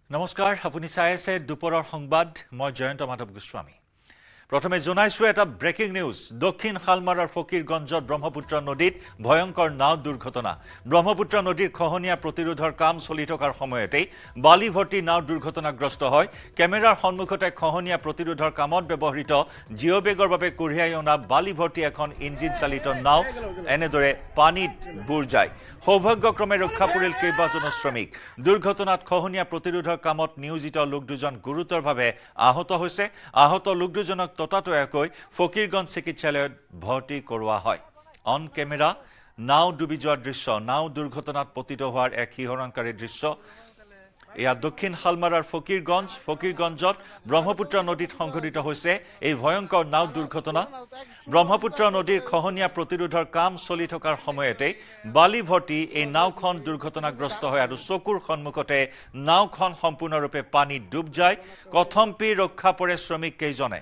নমস্কাৰ আপুনি চাই আছে দুপৰৰ সংবাদ মই জয়ন্ত মাধৱ গোস্বামী প্ৰথমে জনাইছো এটা ব্ৰেকিং নিউজ দক্ষিণ শালমাৰাৰ ফকিৰগঞ্জত ব্ৰহ্মপুত্ৰ নদীত ভয়ংকৰ নাও দুৰ্ঘটনা ব্ৰহ্মপুত্ৰ নদীৰ খহনীয়া প্ৰতিৰোধৰ কাম চলি থকাৰ সময়তে বালি ভৰ্তি নাও দুৰ্ঘটনাগ্ৰস্ত হয় কেমেৰাৰ সন্মুখতে খহনীয়া প্ৰতিৰোধৰ কামত ব্যৱহৃত জিঅ'বেগৰ বাবে কঢ়িয়াই অনা বালি ভৰ্তি এখন ইঞ্জিন চালিত নাও এনেদৰে পানীত বুৰ যায় সৌভাগ্যক্ৰমে ৰক্ষা পৰিল কেইবাজন শ্ৰমিক দুৰ্ঘটনাত খহনীয়া প্ৰতিৰোধৰ কামত নিয়োজিত লোক দুজন গুৰুতৰভাৱে আহত হৈছে আহত লোক দুজনক ততাতৈয়াকৈ ফকিৰগঞ্জ চিকিৎসালয়ত ভৰ্তি কৰোৱা হয় অন কেমেৰা নাও ডুবি যোৱাৰ দৃশ্য নাও দুৰ্ঘটনাত পতিত হোৱাৰ এক শিহৰণকাৰী দৃশ্য এয়া দক্ষিণ শালমাৰাৰ ফকিৰগঞ্জত ব্ৰহ্মপুত্ৰ নদীত সংঘটিত হৈছে এই ভয়ংকৰ নাও দুৰ্ঘটনা ব্ৰহ্মপুত্ৰ নদীৰ খহনীয়া প্ৰতিৰোধৰ কাম চলি থকাৰ সময়তে বালি ভৰ্তি এই নাওখন দুৰ্ঘটনাগ্ৰস্ত হয় আৰু চকুৰ সন্মুখতে নাওখন সম্পূৰ্ণৰূপে পানীত ডুব যায় কথম্পি ৰক্ষা পৰে শ্ৰমিক কেইজনে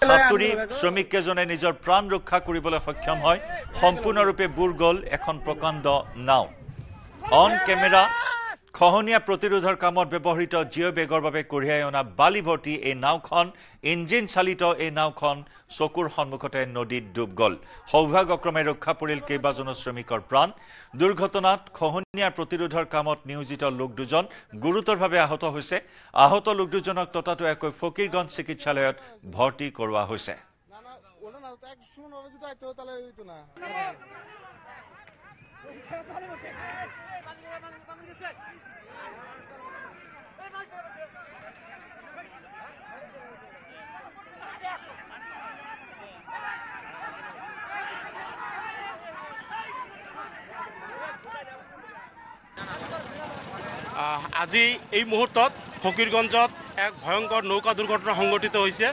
সাতুৰি শ্ৰমিক কেজনে নিজৰ প্ৰাণ ৰক্ষা কৰিবলৈ সক্ষম হয় সম্পূৰ্ণৰূপে বুৰ গল এখন প্ৰকাণ্ড নাও অন কেমেৰা খহনীয়া প্ৰতিৰোধৰ কামত ব্যৱহৃত জিঅ'বেগৰ বাবে কঢ়িয়াই অনা বালি ভৰ্তি এই নাওখন ইঞ্জিন চালিত এই নাওখন চকুৰ সন্মুখতে নদীত ডুব গল সৌভাগ্যক্ৰমে ৰক্ষা পৰিল কেইবাজন শ্ৰমিকৰ প্ৰাণ দুৰ্ঘটনাত খহনীয়া প্ৰতিৰোধৰ কামত নিয়োজিত লোক দুজন গুৰুতৰভাৱে আহত হৈছে আহত লোক দুজনক ততাতৈয়াকৈ ফকিৰগঞ্জ চিকিৎসালয়ত ভৰ্তি কৰোৱা হৈছে আজি এই মুহূৰ্তত ফকিৰগঞ্জত এক ভয়ংকৰ নৌকা দুৰ্ঘটনা সংঘটিত হৈছে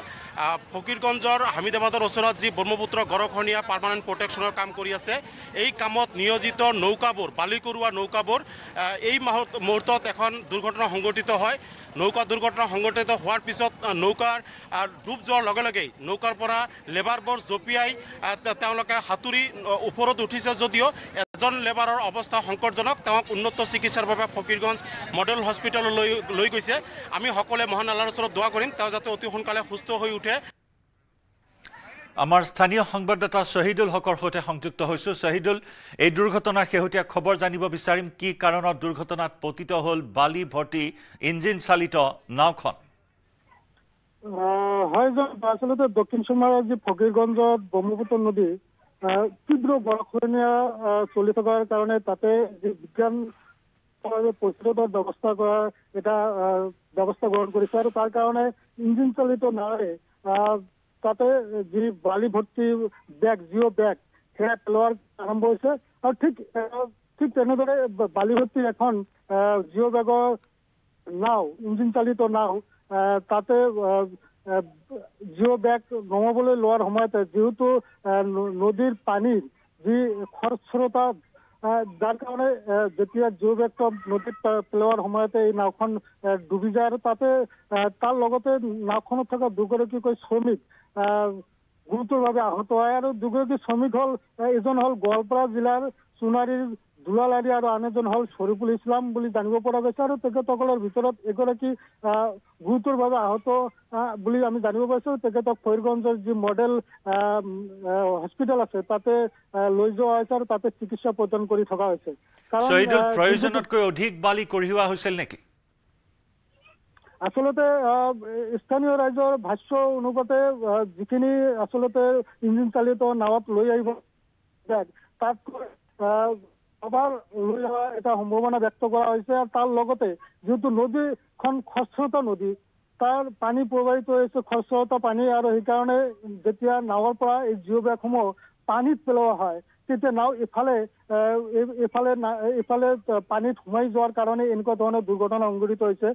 ফকিৰগঞ্জৰ হামিদাবাদৰ ওচৰত যি ব্ৰহ্মপুত্ৰ গড়খহনীয়া পাৰ্মানেণ্ট প্ৰটেকশ্যনৰ কাম কৰি আছে এই কামত নিয়োজিত নৌকাবোৰ বালি কৰোৱা নৌকাবোৰ এই মুহূৰ্তত এখন দুৰ্ঘটনা সংঘটিত হয় নৌকা দুৰ্ঘটনা সংঘটিত হোৱাৰ পিছত নৌকাৰ ডুব যোৱাৰ লগে লগেই নৌকাৰ পৰা লেবাৰবোৰ জঁপিয়াই তেওঁলোকে সাঁতুৰি ওপৰত উঠিছে যদিও এজন লেবাৰৰ অৱস্থা সংকটজনক তেওঁক উন্নত চিকিৎসাৰ বাবে ফকিৰগঞ্জ মডেল হস্পিটেললৈ লৈ গৈছে আমি সকলোৱে মহান আল্লাহৰ ওচৰত দোৱা কৰিম তেওঁ যাতে অতি সোনকালে সুস্থ হৈ উঠে আমাৰ স্থানীয় সংবাদদাতা শহীদুল হকৰ সৈতে সংযুক্ত হৈছো শহীদুল এই দুৰ্ঘটনাৰ শেহতীয়া খবৰ জানিব বিচাৰিম কি কাৰণত দুৰ্ঘটনাত পতিত হল বালি ভৰ্তি ইঞ্জিন চালিত নাওখন হয় আসলে দক্ষিণ শালমাৰাৰ যি ফকিৰগঞ্জত ব্ৰহ্মপুত্ৰ নদী তীব্ৰ গড়খহনীয়া চলি থকাৰ কাৰণে তাতে যি বিজ্ঞান প্ৰতিৰোধৰ ব্যৱস্থা কৰা এটা ব্যৱস্থা গ্ৰহণ কৰিছে আৰু তাৰ কাৰণে ইঞ্জিন চালিত নাৱেৰে তাতে যি বালি ভৰ্তি বেগ জিঅ' বেগ সেয়া পেলোৱাৰ আৰম্ভ হৈছে আৰু ঠিক তেনেদৰে বালি ভৰ্তি এখন জিঅ' বেগৰ নাও ইঞ্জিন চালিত নাও তাতে জিঅ' বেগ নমাবলৈ লোৱাৰ সময়তে যিহেতু নদীৰ পানীৰ যি খৰস্ৰোতা যাৰ কাৰণে যেতিয়া জিঅ' বেগটো নদীত পেলোৱাৰ সময়তে এই নাওখন ডুবি যায় আৰু তাতে তাৰ লগতে নাওখনত থকা দুগৰাকীকৈ শ্ৰমিক গুৰুতৰভাৱে আহত হয় আৰু দুগৰাকী শ্ৰমিক হল এজন হল গোৱালপাৰা জিলাৰ সোণাৰীৰ দুলালাৰী আৰু আন এজন হল শৰীফুল ইছলাম বুলি জানিব পৰা গৈছে আৰু তেখেতসকলৰ ভিতৰত এগৰাকী গুৰুতৰভাৱে আহত বুলি আমি জানিব পাৰিছো তেখেতক ফকিৰগঞ্জৰ যি মডেল হস্পিটেল আছে তাতে লৈ যোৱা হৈছে আৰু তাতে চিকিৎসা প্ৰদান কৰি থকা হৈছে শহীদুল প্ৰয়োজনতকৈ অধিক বালি কঢ়িওৱা হৈছিল নেকি আচলতে স্থানীয় ৰাইজৰ ভাষ্য অনুপাতে যিখিনি আচলতে ইঞ্জিন চালিত নাৱত লৈ আহিব তাত আবাৰ লৈ অহা এটা সম্ভাৱনা ব্যক্ত কৰা হৈছে আৰু তাৰ লগতে যেহেতু নদীখন খৰস্ৰোতা নদী তাৰ পানী প্ৰবাহিত হৈছে খৰস্ৰোতা পানী আৰু সেইকাৰণে যেতিয়া নাৱৰ পৰা এই জিঅ' বেগসমূহ পানীত পেলোৱা হয় তেতিয়া নাও ইফালে পানীত সোমাই যোৱাৰ কাৰণে এনেকুৱা ধৰণৰ দুৰ্ঘটনা সংঘটিত হৈছে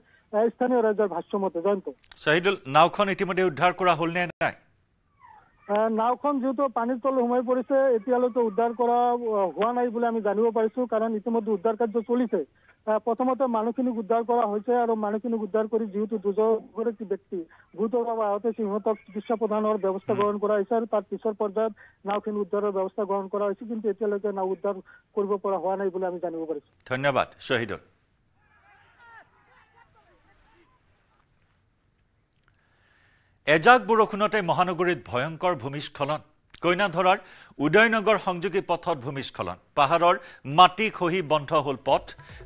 স্থানীয় ৰাজ্যৰ ভাষ্য মতে জয়ন্ত শহীদুল নাওখন ইতিমধ্যে উদ্ধাৰ কৰা হ'ল নে নাই নাওখন যেহেতু পানীৰ তল সোমাই পৰিছে এতিয়ালৈকে উদ্ধাৰ কৰা হোৱা নাই বুলি আমি জানিব পাৰিছো কাৰণ ইতিমধ্যে উদ্ধাৰ কাৰ্য চলিছে প্ৰথমতে মানুহখিনিক উদ্ধাৰ কৰা হৈছে আৰু মানুহখিনিক উদ্ধাৰ কৰি যেহেতু দুগৰাকী ব্যক্তি গুৰুতৰভাৱে আহত সিহঁতক চিকিৎসা প্ৰদানৰ ব্যৱস্থা গ্ৰহণ কৰা হৈছে আৰু তাৰ পিছৰ পৰ্যায়ত নাওখিনি উদ্ধাৰৰ ব্যৱস্থা গ্ৰহণ কৰা হৈছে কিন্তু এতিয়ালৈকে নাও উদ্ধাৰ কৰিব পৰা হোৱা নাই বুলি আমি জানিব পাৰিছো ধন্যবাদ শহীদুল এজাক বৰষুণতে মহানগৰীত ভয়ংকৰ ভূমিস্খলন কইনাধৰাৰ উদয়নগৰ সংযোগী পথত ভূমিস্খলন পাহাৰৰ মাটি খহি বন্ধ হ'ল পথ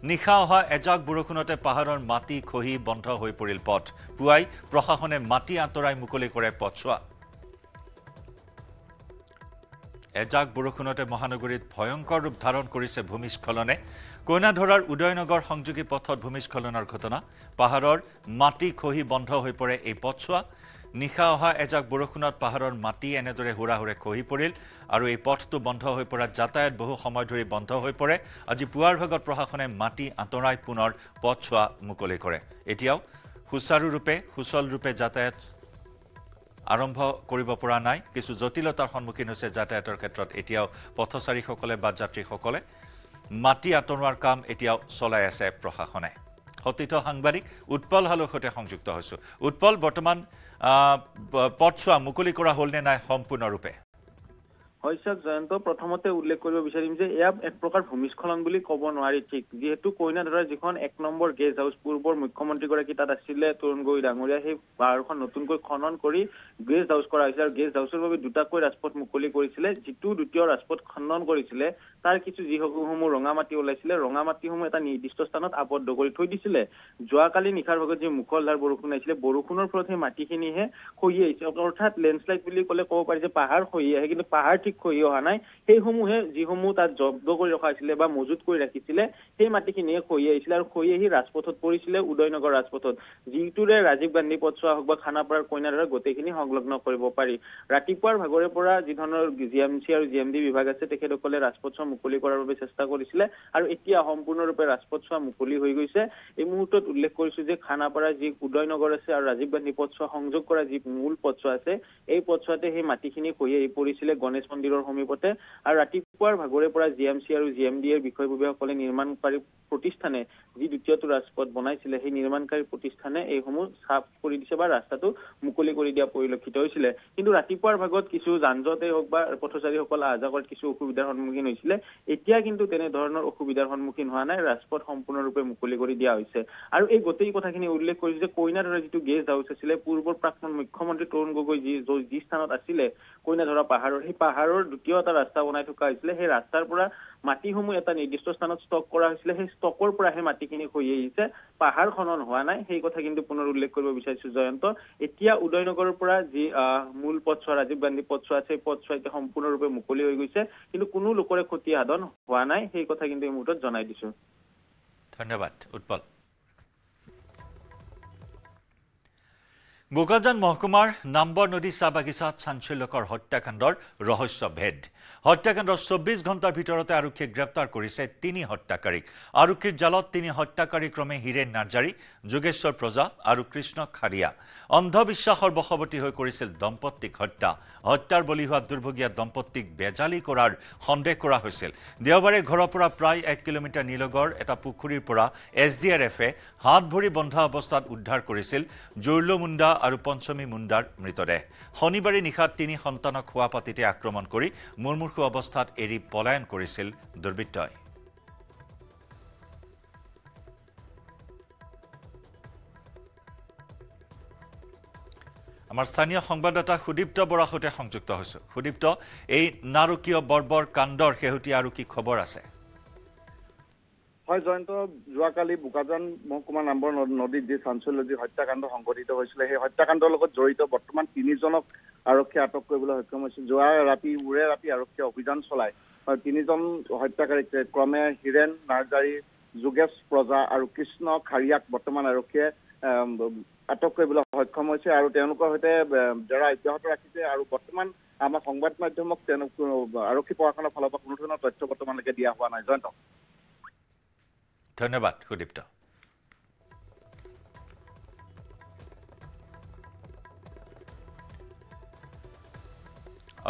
নিশা অহা এজাক বৰষুণতে পাহাৰৰ মাটি খহি বন্ধ হৈ পৰিল পথ পুৱাই প্ৰশাসনে মাটি আঁতৰাই মুকলি কৰে পথছোৱা এজাক বৰষুণতে মহানগৰীত ভয়ংকৰ ৰূপ ধাৰণ কৰিছে ভূমিস্খলনে কইনাধৰাৰ উদয়নগৰ সংযোগী পথত ভূমিস্খলনৰ ঘটনা পাহাৰৰ মাটি খহি বন্ধ হৈ পৰে এই পথছোৱা নিশা অহা এজাক বৰষুণত পাহাৰৰ মাটি এনেদৰে হুৰাহুৰে খহি পৰিল আৰু এই পথটো বন্ধ হৈ পৰাত যাতায়াত বহু সময় ধৰি বন্ধ হৈ পৰে আজি পুৱাৰ ভাগত প্ৰশাসনে মাটি আঁতৰাই পুনৰ পথছোৱা মুকলি কৰে এতিয়াও সুচল ৰূপে যাতায়াত আৰম্ভ কৰিব পৰা নাই কিছু জটিলতাৰ সন্মুখীন হৈছে যাতায়াতৰ ক্ষেত্ৰত এতিয়াও পথচাৰীসকলে বা যাত্ৰীসকলে মাটি আঁতৰোৱাৰ কাম এতিয়াও চলাই আছে প্ৰশাসনে সতীৰ্থ সাংবাদিক উৎপল হালৰ সৈতে সংযুক্ত হৈছো উৎপল বৰ্তমান পথছোৱা মুকলি কৰা হ'ল নে নাই সম্পূৰ্ণৰূপে হৈছে জয়ন্ত প্ৰথমতে উল্লেখ কৰিব বিচাৰিম যে এয়া এক প্ৰকাৰ ভূমিস্খলন বুলি ক'ব নোৱাৰি ঠিক যেহেতু কইনাধৰাৰ যিখন 1 নম্বৰ গেষ্ট হাউচ পূৰ্বৰ মুখ্যমন্ত্ৰীগৰাকী তাত আছিলে তৰুণ গগৈ ডাঙৰীয়া সেই পাহাৰখন নতুনকৈ খনন কৰি গেষ্ট হাউচ কৰা হৈছিল আৰু গেষ্ট হাউচৰ বাবে দুটাকৈ ৰাজপথ মুকলি কৰিছিলে যিটো দ্বিতীয় ৰাজপথ খনন কৰিছিলে তাৰ কিছু যিসমূহ ৰঙামাটি ওলাইছিলে ৰঙামাটিসমূহ এটা নিৰ্দিষ্ট স্থানত আবদ্ধ কৰি থৈ দিছিলে যোৱাকালি নিশাৰ ভাগত যি মুখলধাৰ বৰষুণ আহিছিলে বৰষুণৰ ফলত সেই মাটিখিনিহে খহি আহিছে অৰ্থাৎ লেণ্ডশ্লাইড বুলি ক'লে ক'ব পাৰি যে পাহাৰ খহি আহে কিন্তু পাহাৰ ঠিক খহি অহা নাই সেইসমূহে যিসমূহ তাত জব্দ কৰি ৰখা হৈছিলে বা মজুত কৰি ৰাখিছিলে সেই মাটিখিনিয়ে খহি আহিছিলে আৰু খহি আহি ৰাজপথত পৰিছিলে উদয়নগৰ ৰাজপথত যিটোৰে ৰাজীৱ গান্ধী পথছোৱা হওক বা খানাপাৰাৰ কইনাধৰা গোটেইখিনি সংলগ্ন কৰিব পাৰি ৰাতিপুৱাৰ ভাগৰে পৰা যি ধৰণৰ জিএমচি আৰু জিএমডি বিভাগ আছে তেখেতসকলে ৰাজপথছোৱা মুকলি কৰাৰ বাবে চেষ্টা কৰিছিলে আৰু এতিয়া সম্পূৰ্ণৰূপে ৰাজপথছোৱা মুকলি হৈ গৈছে এই মুহূৰ্তত উল্লেখ কৰিছো যে খানাপাৰা যি উদয়নগৰ আছে আৰু ৰাজীৱ গান্ধী পথছোৱা সংযোগ কৰা যি মূল পথছোৱা আছে এই পথছোৱাতে সেই মাটিখিনি খহি আহি পৰিছিলে গণেশ মন্দিৰৰ সমীপতে আৰু ৰাতিপুৱাৰ ভাগৰে পৰা জিএমচি আৰু জিএমডি এৰ বিষয়ববীয়াসকলে নিৰ্মাণকাৰী প্ৰতিষ্ঠানে যি দ্বিতীয়টো ৰাজপথ বনাইছিলে সেই নিৰ্মাণকাৰী প্ৰতিষ্ঠানে এইসমূহ সাফ কৰি দিছে বা ৰাস্তাটো মুকলি কৰি দিয়া পৰিলক্ষিত হৈছিলে কিন্তু ৰাতিপুৱাৰ ভাগত কিছু যান-জঁটে হওক বা পথচাৰীসকল আহা কৰাত কিছু অসুবিধাৰ সন্মুখীন হৈছিলে এতিয়া কিন্তু তেনে ধৰণৰ অসুবিধাৰ সন্মুখীন হোৱা নাই ৰাজপথ সম্পূৰ্ণৰূপে মুকলি কৰি দিয়া হৈছে আৰু এই গোটেই কথাখিনি উল্লেখ কৰিছে যে কইনাধৰা যিটো গেষ্ট হাউচ আছিলে পূৰ্বৰ প্ৰাক্তন মুখ্যমন্ত্ৰী তৰুণ গগৈ যি স্থানত আছিলে কইনাধৰা পাহাৰৰ সেই পাহাৰৰ দ্বিতীয় এটা ৰাস্তা বনাই থকা হৈছিলে সেই ৰাস্তাৰ পৰা মাটিসমূহ এটা নিৰ্দিষ্ট স্থানত ষ্টক কৰা হৈছিলে সেই ষ্টকৰ পৰা সেই মাটিখিনি খহি আহিছে পাহাৰ খনন হোৱা নাই সেই কথা কিন্তু পুনৰ উল্লেখ কৰিব বিচাৰিছো জয়ন্ত এতিয়া উদয়নগৰৰ পৰা যি মূল পথছোৱা ৰাজীৱ গান্ধী পথছোৱা আছে পথছোৱা এতিয়া সম্পূৰ্ণৰূপে মুকলি হৈ গৈছে কিন্তু কোনো লোকৰে ক্ষতি সাধন হোৱা নাই সেই কথা কিন্তু এই মুহূৰ্তত জনাই দিছো ধন্যবাদ উৎপল বোকাজান মহকুমাৰ নাম্বৰ নদী চাহ বাগিচাত চাঞ্চল্যকৰ হত্যাকাণ্ডৰ ৰহস্য ভেদ হত্যাকাণ্ডৰ 24 ঘণ্টাৰ ভিতৰতে আৰক্ষীয়ে গ্ৰেপ্তাৰ কৰিছে 3 হত্যাকাৰীক আৰক্ষীৰ জালত 3 হত্যাকাৰী ক্ৰমে হীৰেন নাৰ্জাৰী যোগেশ্বৰ প্ৰজা আৰু কৃষ্ণ খাৰিয়া অন্ধবিশ্বাসৰ বশৱৰ্তী হৈ কৰিছিল দম্পতীক হত্যাৰ বলি হোৱা দুৰ্ভগীয়া দম্পতীক বেজালি কৰাৰ সন্দেহ কৰা হৈছিল দেওবাৰে ঘৰৰ পৰা প্ৰায় 1 কিলোমিটাৰ নিলগৰ এটা পুখুৰীৰ পৰা এছডিআৰএফে হাত ভৰি বন্ধা অৱস্থাত উদ্ধাৰ কৰিছিল জুৰলো মুণ্ডা আৰু পঞ্চমী মুণ্ডাৰ মৃতদেহ শনিবাৰে নিশা 3 সন্তানক খোৱা পাতিতে আক্ৰমণ কৰি মুৰ্মুৰ্ষু অৱস্থাত এৰি পলায়ন কৰিছিল দুৰ্বৃত্তই আমাৰ স্থানীয় সংবাদদাতা সুদীপ্ত বৰাৰ সৈতে সংযুক্ত হৈছো সুদীপ্ত এই নাৰকীয় বৰ্বৰ কাণ্ডৰ শেহতীয়া আৰু কি খবৰ আছে হয় জয়ন্ত যোৱাকালি বোকাজান মহকুমা নাম্বৰ নদীত যি চাঞ্চল্যজনক হত্যাকাণ্ড সংঘটিত হৈছিলে সেই হত্যাকাণ্ডৰ লগত জড়িত বৰ্তমান 3 জনক আৰক্ষী আটক কৰিবলৈ সক্ষম হৈছে যোৱা ৰাতি আৰক্ষীয়ে অভিযান চলাই 3 জন হত্যাকাৰীক ক্ৰমে হীৰেন নাৰ্জাৰী যোগেশ প্ৰজা আৰু কৃষ্ণ খাৰিয়াক বৰ্তমান আৰক্ষীয়ে আটক কৰিবলৈ সক্ষম হৈছে আৰু তেওঁলোকৰ সৈতে জেৰা অব্যাহত ৰাখিছে আৰু বৰ্তমান আমাৰ সংবাদ মাধ্যমক আৰক্ষী প্ৰশাসনৰ ফালৰ পৰা কোনো ধৰণৰ তথ্য বৰ্তমানলৈকে দিয়া হোৱা নাই জয়ন্ত ধন্যবাদ সুদীপ্ত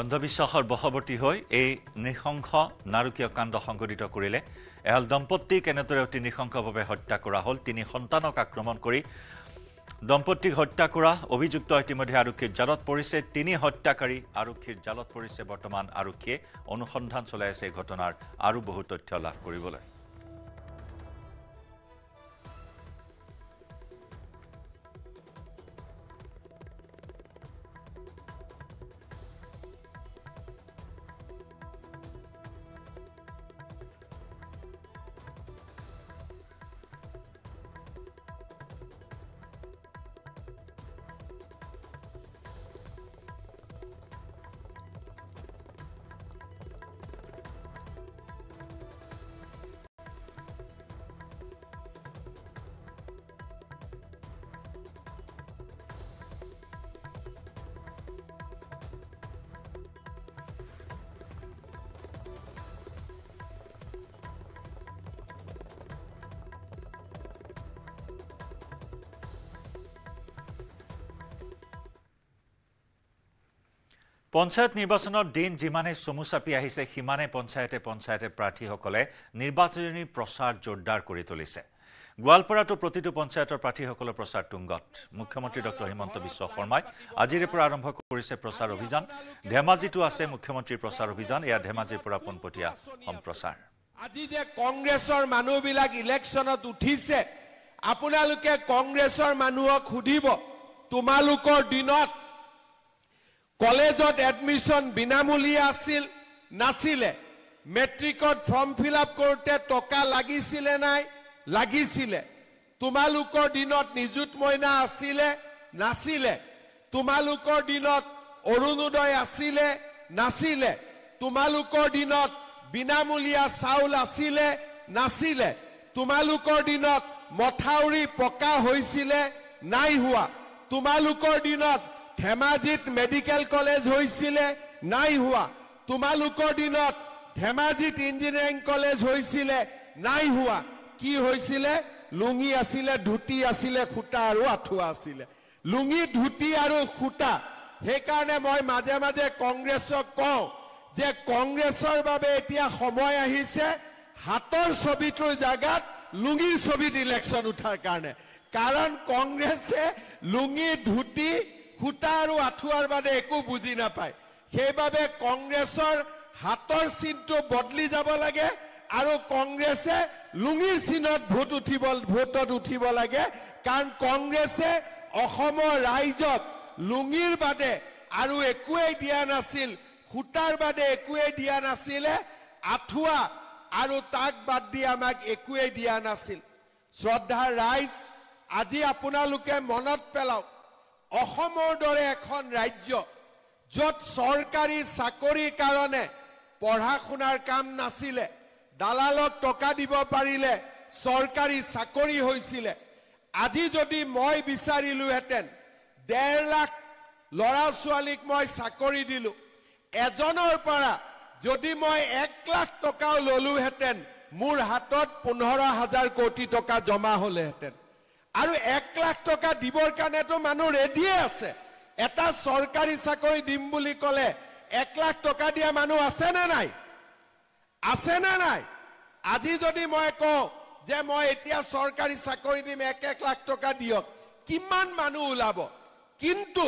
অন্ধবিশ্বাসৰ বশৱৰ্তী হৈ এই নৃশংস নাৰকীয় কাণ্ড সংঘটিত কৰিলে এহাল দম্পতীক এনেদৰে অতি নৃশংসভাৱে হত্যা কৰা হ'ল 3 সন্তানক আক্ৰমণ কৰি দম্পতীক হত্যা কৰা অভিযুক্ত ইতিমধ্যে আৰক্ষীৰ জালত পৰিছে 3 হত্যাকাৰী আৰক্ষীৰ জালত পৰিছে বৰ্তমান আৰক্ষীয়ে অনুসন্ধান চলাই আছে ঘটনাৰ আৰু বহু তথ্য লাভ কৰিবলৈ পঞ্চায়ত নিৰ্বাচনৰ দিন যিমানে চমু চাপি আহিছে সিমানে পঞ্চায়তে প্ৰাৰ্থীসকলে নিৰ্বাচনী প্ৰচাৰ জোৰদাৰ কৰি তুলিছে। গোৱালপাৰাতো প্ৰতিটো পঞ্চায়তৰ প্ৰাৰ্থীসকলৰ প্ৰচাৰ তুংগত। মুখ্যমন্ত্ৰী ডক্টৰ হিমন্ত বিশ্ব শৰ্মাই আজিৰে পৰা আৰম্ভ কৰিছে প্ৰচাৰ অভিযান। ধেমাজিতো আছে মুখ্যমন্ত্ৰীৰ প্ৰচাৰ অভিযান। এয়া ধেমাজিৰ পৰা পোনপটীয়া সম্প্ৰচাৰ। আজি যে কংগ্ৰেছৰ মানুহবিলাক ইলেকশ্যনত উঠিছে, আপোনালোকে কংগ্ৰেছৰ মানুহক সুধিব, তোমালোকৰ দিনত কলেজত এডমিশ্যন বিনামূলীয়া আছিল নাছিলে? মেট্ৰিকত ফৰ্ম ফিল আপ কৰোঁতে টকা লাগিছিলে নাই? লাগিছিলে। তোমালোকৰ দিনত নিযুত মইনা আছিলে নাছিলে? তোমালোকৰ দিনত অৰুণোদয় আছিলে নাছিলে? তোমালোকৰ দিনত বিনামূলীয়া চাউল আছিলে নাছিলে? তোমালোকৰ দিনত মথাউৰি পকা হৈছিলে নাই হোৱা? তোমালোকৰ দিনত ধেমাজিত মেডিকেল কলেজ হৈছিলে নাই হোৱা? তোমালোকৰ দিনত ধেমাজিত ইঞ্জিনিয়াৰিং কলেজ হৈছিলে নাই হোৱা? কি হৈছিলে? লুঙি আছিলে, ধুতি আছিলে, খুটা আৰু আঁঠুৱা আছিলে। লুঙি, ধুতি আৰু খুটা। সেইকাৰণে মই মাজে মাজে কংগ্ৰেছক কওঁ যে কংগ্ৰেছৰ বাবে এতিয়া সময় আহিছে হাতৰ ছবিটোৰ জাগাত লুঙিৰ ছবিত ইলেকশ্যন উঠাৰ কাৰণে। কাৰণ কংগ্ৰেছে লুঙি, ধুতি, খুটা আৰু আঁঠুৱাৰ বাদে একো বুজি নাপায়। সেইবাবে কংগ্ৰেছৰ হাতৰ চিনটো বদলি যাব লাগে আৰু কংগ্ৰেছে লুঙিৰ চিনত ভোটত উঠিব লাগে। কাৰণ কংগ্ৰেছে অসমৰ ৰাইজক লুঙিৰ বাদে আৰু একোৱেই দিয়া নাছিল, খুটাৰ বাদে একোৱেই দিয়া নাছিলে, আঁঠুৱা আৰু তাক বাদ দি আমাক একোৱেই দিয়া নাছিল। শ্ৰদ্ধাৰ ৰাইজ, আজি আপোনালোকে মনত পেলাওক, অসমৰ দৰে এখন ৰাজ্য য'ত চৰকাৰী চাকৰিৰ কাৰণে পঢ়া শুনাৰ কাম নাছিলে, দালালক টকা দিব পাৰিলে চৰকাৰী চাকৰি হৈছিলে। আজি যদি মই বিচাৰিলোহেঁতেন 1.5 লাখ ল'ৰা ছোৱালীক মই চাকৰি দিলো, এজনৰ পৰা যদি মই 1 লাখ টকাও ললোহেঁতেন মোৰ হাতত 15,000 কোটি টকা জমা হলেহেঁতেন। আৰু 1 লাখ টকা দিবৰ কাৰণেতো মানুহ ৰেডিয়ে আছে। এটা চৰকাৰী চাকৰি দিম বুলি ক'লে 1 লাখ টকা দিয়া মানুহ আছে নে নাই? আছে নে নাই? আজি যদি মই কওঁ যে মই এতিয়া চৰকাৰী চাকৰি দিম, 1 লাখ টকা দিয়ক, কিমান মানুহ ওলাব? কিন্তু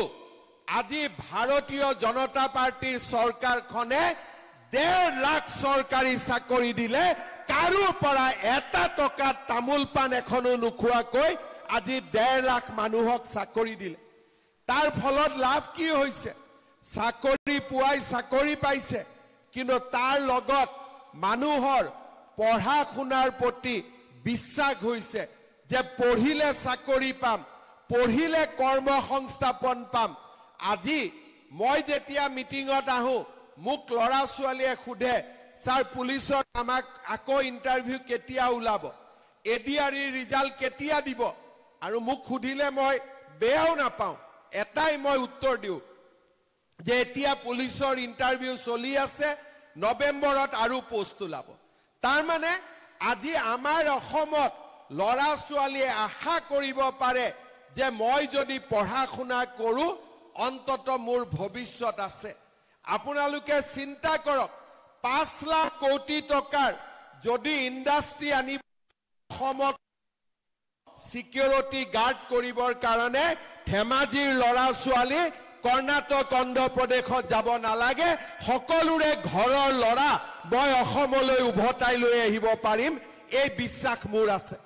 আজি ভাৰতীয় জনতা পাৰ্টিৰ চৰকাৰখনে 1.5 লাখ চৰকাৰী চাকৰি দিলে, কাৰো পৰা 1 টকা তামোল পাণ এখনো নোখোৱাকৈ আজি 1.5 লাখ মানুহক চাকৰি দিলে। তাৰ ফলত লাভ কি হৈছে? চাকৰি পুৱাই চাকৰি পাইছে, কিন্তু তাৰ লগত মানুহৰ পঢ়া শুনাৰ প্ৰতি বিশ্বাস হৈছে যে পঢ়িলে চাকৰি পাম, পঢ়িলে কৰ্ম সংস্থাপন পাম। আজি মই যেতিয়া মিটিঙত আহোঁ, মোক ল'ৰা ছোৱালীয়ে সোধে, ছাৰ পুলিচত আমাক আকৌ ইণ্টাৰভিউ কেতিয়া ওলাব? এডিআৰইৰ ৰিজাল্ট কেতিয়া দিব? আৰু মোক সুধিলে মই বেয়াও নাপাওঁ, এটাই মই উত্তৰ দিওঁ যে এতিয়া পুলিচৰ ইণ্টাৰভিউ চলি আছে, নৱেম্বৰত আৰু পোষ্ট ওলাব। তাৰমানে আজি আমাৰ অসমত ল'ৰা ছোৱালীয়ে আশা কৰিব পাৰে যে মই যদি পঢ়া শুনা কৰোঁ অন্তত মোৰ ভৱিষ্যত আছে। আপোনালোকে চিন্তা কৰক, 5 লাখ কোটি টকাৰ যদি ইণ্ডাষ্ট্ৰী আনিব, অসমত সিকিউৰিটি গাৰ্ড কৰিবৰ কাৰণে ধেমাজিৰ ল'ৰা ছোৱালী কৰ্ণাটক, অন্ধ্ৰপ্ৰদেশত যাব নালাগে, সকলোৰে ঘৰৰ ল'ৰা মই অসমলৈ উভতাই লৈ আহিব পাৰিম, এই বিশ্বাস মোৰ আছে।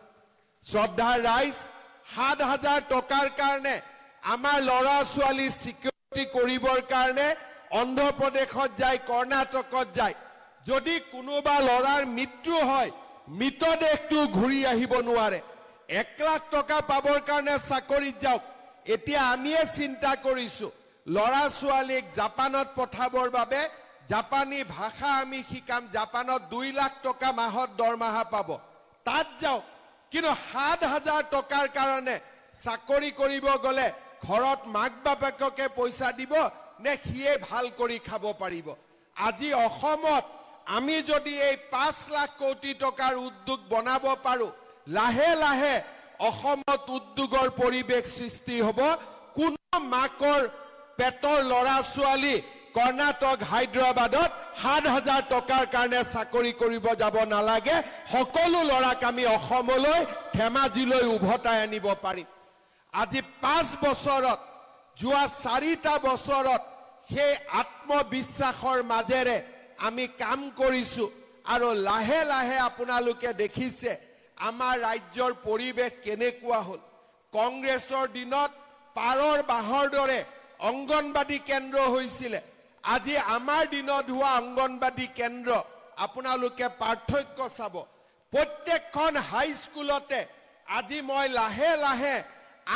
শ্ৰদ্ধাৰ ৰাইজ, 7,000 টকাৰ কাৰণে আমাৰ ল'ৰা ছোৱালী সিকিউৰিটি কৰিবৰ কাৰণে অন্ধ্ৰপ্ৰদেশত যায়, কৰ্ণাটকত যায়। যদি কোনোবা ল'ৰাৰ মৃত্যু হয়, মৃতদেহটো ঘূৰি আহিব নোৱাৰে। 1 লাখ টকা পাবৰ কাৰণে চাকৰিত যাওক। এতিয়া আমিয়ে চিন্তা কৰিছো ল'ৰা ছোৱালীক জাপানত পঠাবৰ বাবে, জাপানী ভাষা আমি শিকাম, জাপানত 2 লাখ টকা মাহত দৰমহা পাব, তাত যাওক। কিন্তু 7,000 টকাৰ কাৰণে চাকৰি কৰিব গ'লে ঘৰত মাক বাপেককে পইচা দিব নে সিয়ে ভাল কৰি খাব পাৰিব? আজি অসমত আমি যদি এই 5 লাখ কোটি টকাৰ উদ্যোগ বনাব পাৰো, লাহে লাহে অসমত উদ্যোগৰ পৰিৱেশ সৃষ্টি হ'ব। কোনো মাকৰ পেটৰ ল'ৰা ছোৱালী কৰ্ণাটক হায়দৰাবাদত 7,000 টকাৰ কাৰণে চাকৰি কৰিব যাব নালাগে সকলো ল'ৰাক আমি অসমলৈ ধেমাজিলৈ উভতাই আনিব পাৰিম আজি 5 বছৰত যোৱা 4টা বছৰত সেই আত্মবিশ্বাসৰ মাজেৰে আমি কাম কৰিছো আৰু লাহে লাহে আপোনালোকে দেখিছে আমাৰ ৰাজ্যৰ পৰিৱেশ কেনেকুৱা হ'ল কংগ্ৰেছৰ দিনত পাৰৰ বাহৰ দৰে অংগনবাদী কেন্দ্ৰ হৈছিল আজি আমাৰ দিনত হোৱা অংগনবাদী কেন্দ্ৰ আপোনালোকে পাৰ্থক্য চাব প্ৰত্যেকখন হাই স্কুলতে আজি মই লাহে লাহে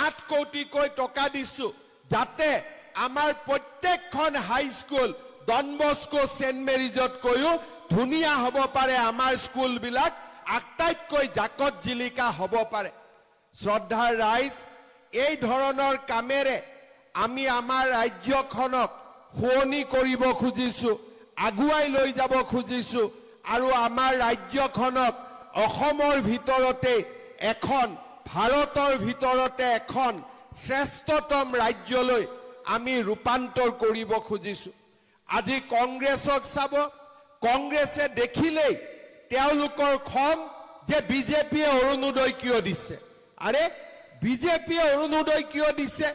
8 কোটিকৈ টকা দিছো যাতে আমাৰ প্ৰত্যেকখন হাই স্কুল ডন বস্কো সেন্ট মেৰিজতকৈও ধুনীয়া হ'ব পাৰে আমাৰ স্কুলবিলাক আটাইতকৈ জাকত জিলিকা হ'ব পাৰে শ্ৰদ্ধাৰ ৰাইজ এই ধৰণৰ কামেৰে আমি আমাৰ ৰাজ্যখনক শুৱনি কৰিব খুজিছো আগুৱাই লৈ যাব খুজিছো আৰু আমাৰ ৰাজ্যখনক অসমৰ ভিতৰতে এখন ভাৰতৰ ভিতৰতে এখন শ্ৰেষ্ঠতম ৰাজ্যলৈ আমি ৰূপান্তৰ কৰিব খুজিছো আজি কংগ্ৰেছক চাব কংগ্ৰেছে দেখিলেই তেওঁলোকৰ খং যে বিজেপিয়ে অৰুণোদয় কিয় দিছে আৰে বিজেপিয়ে অৰুণোদয় কিয় দিছে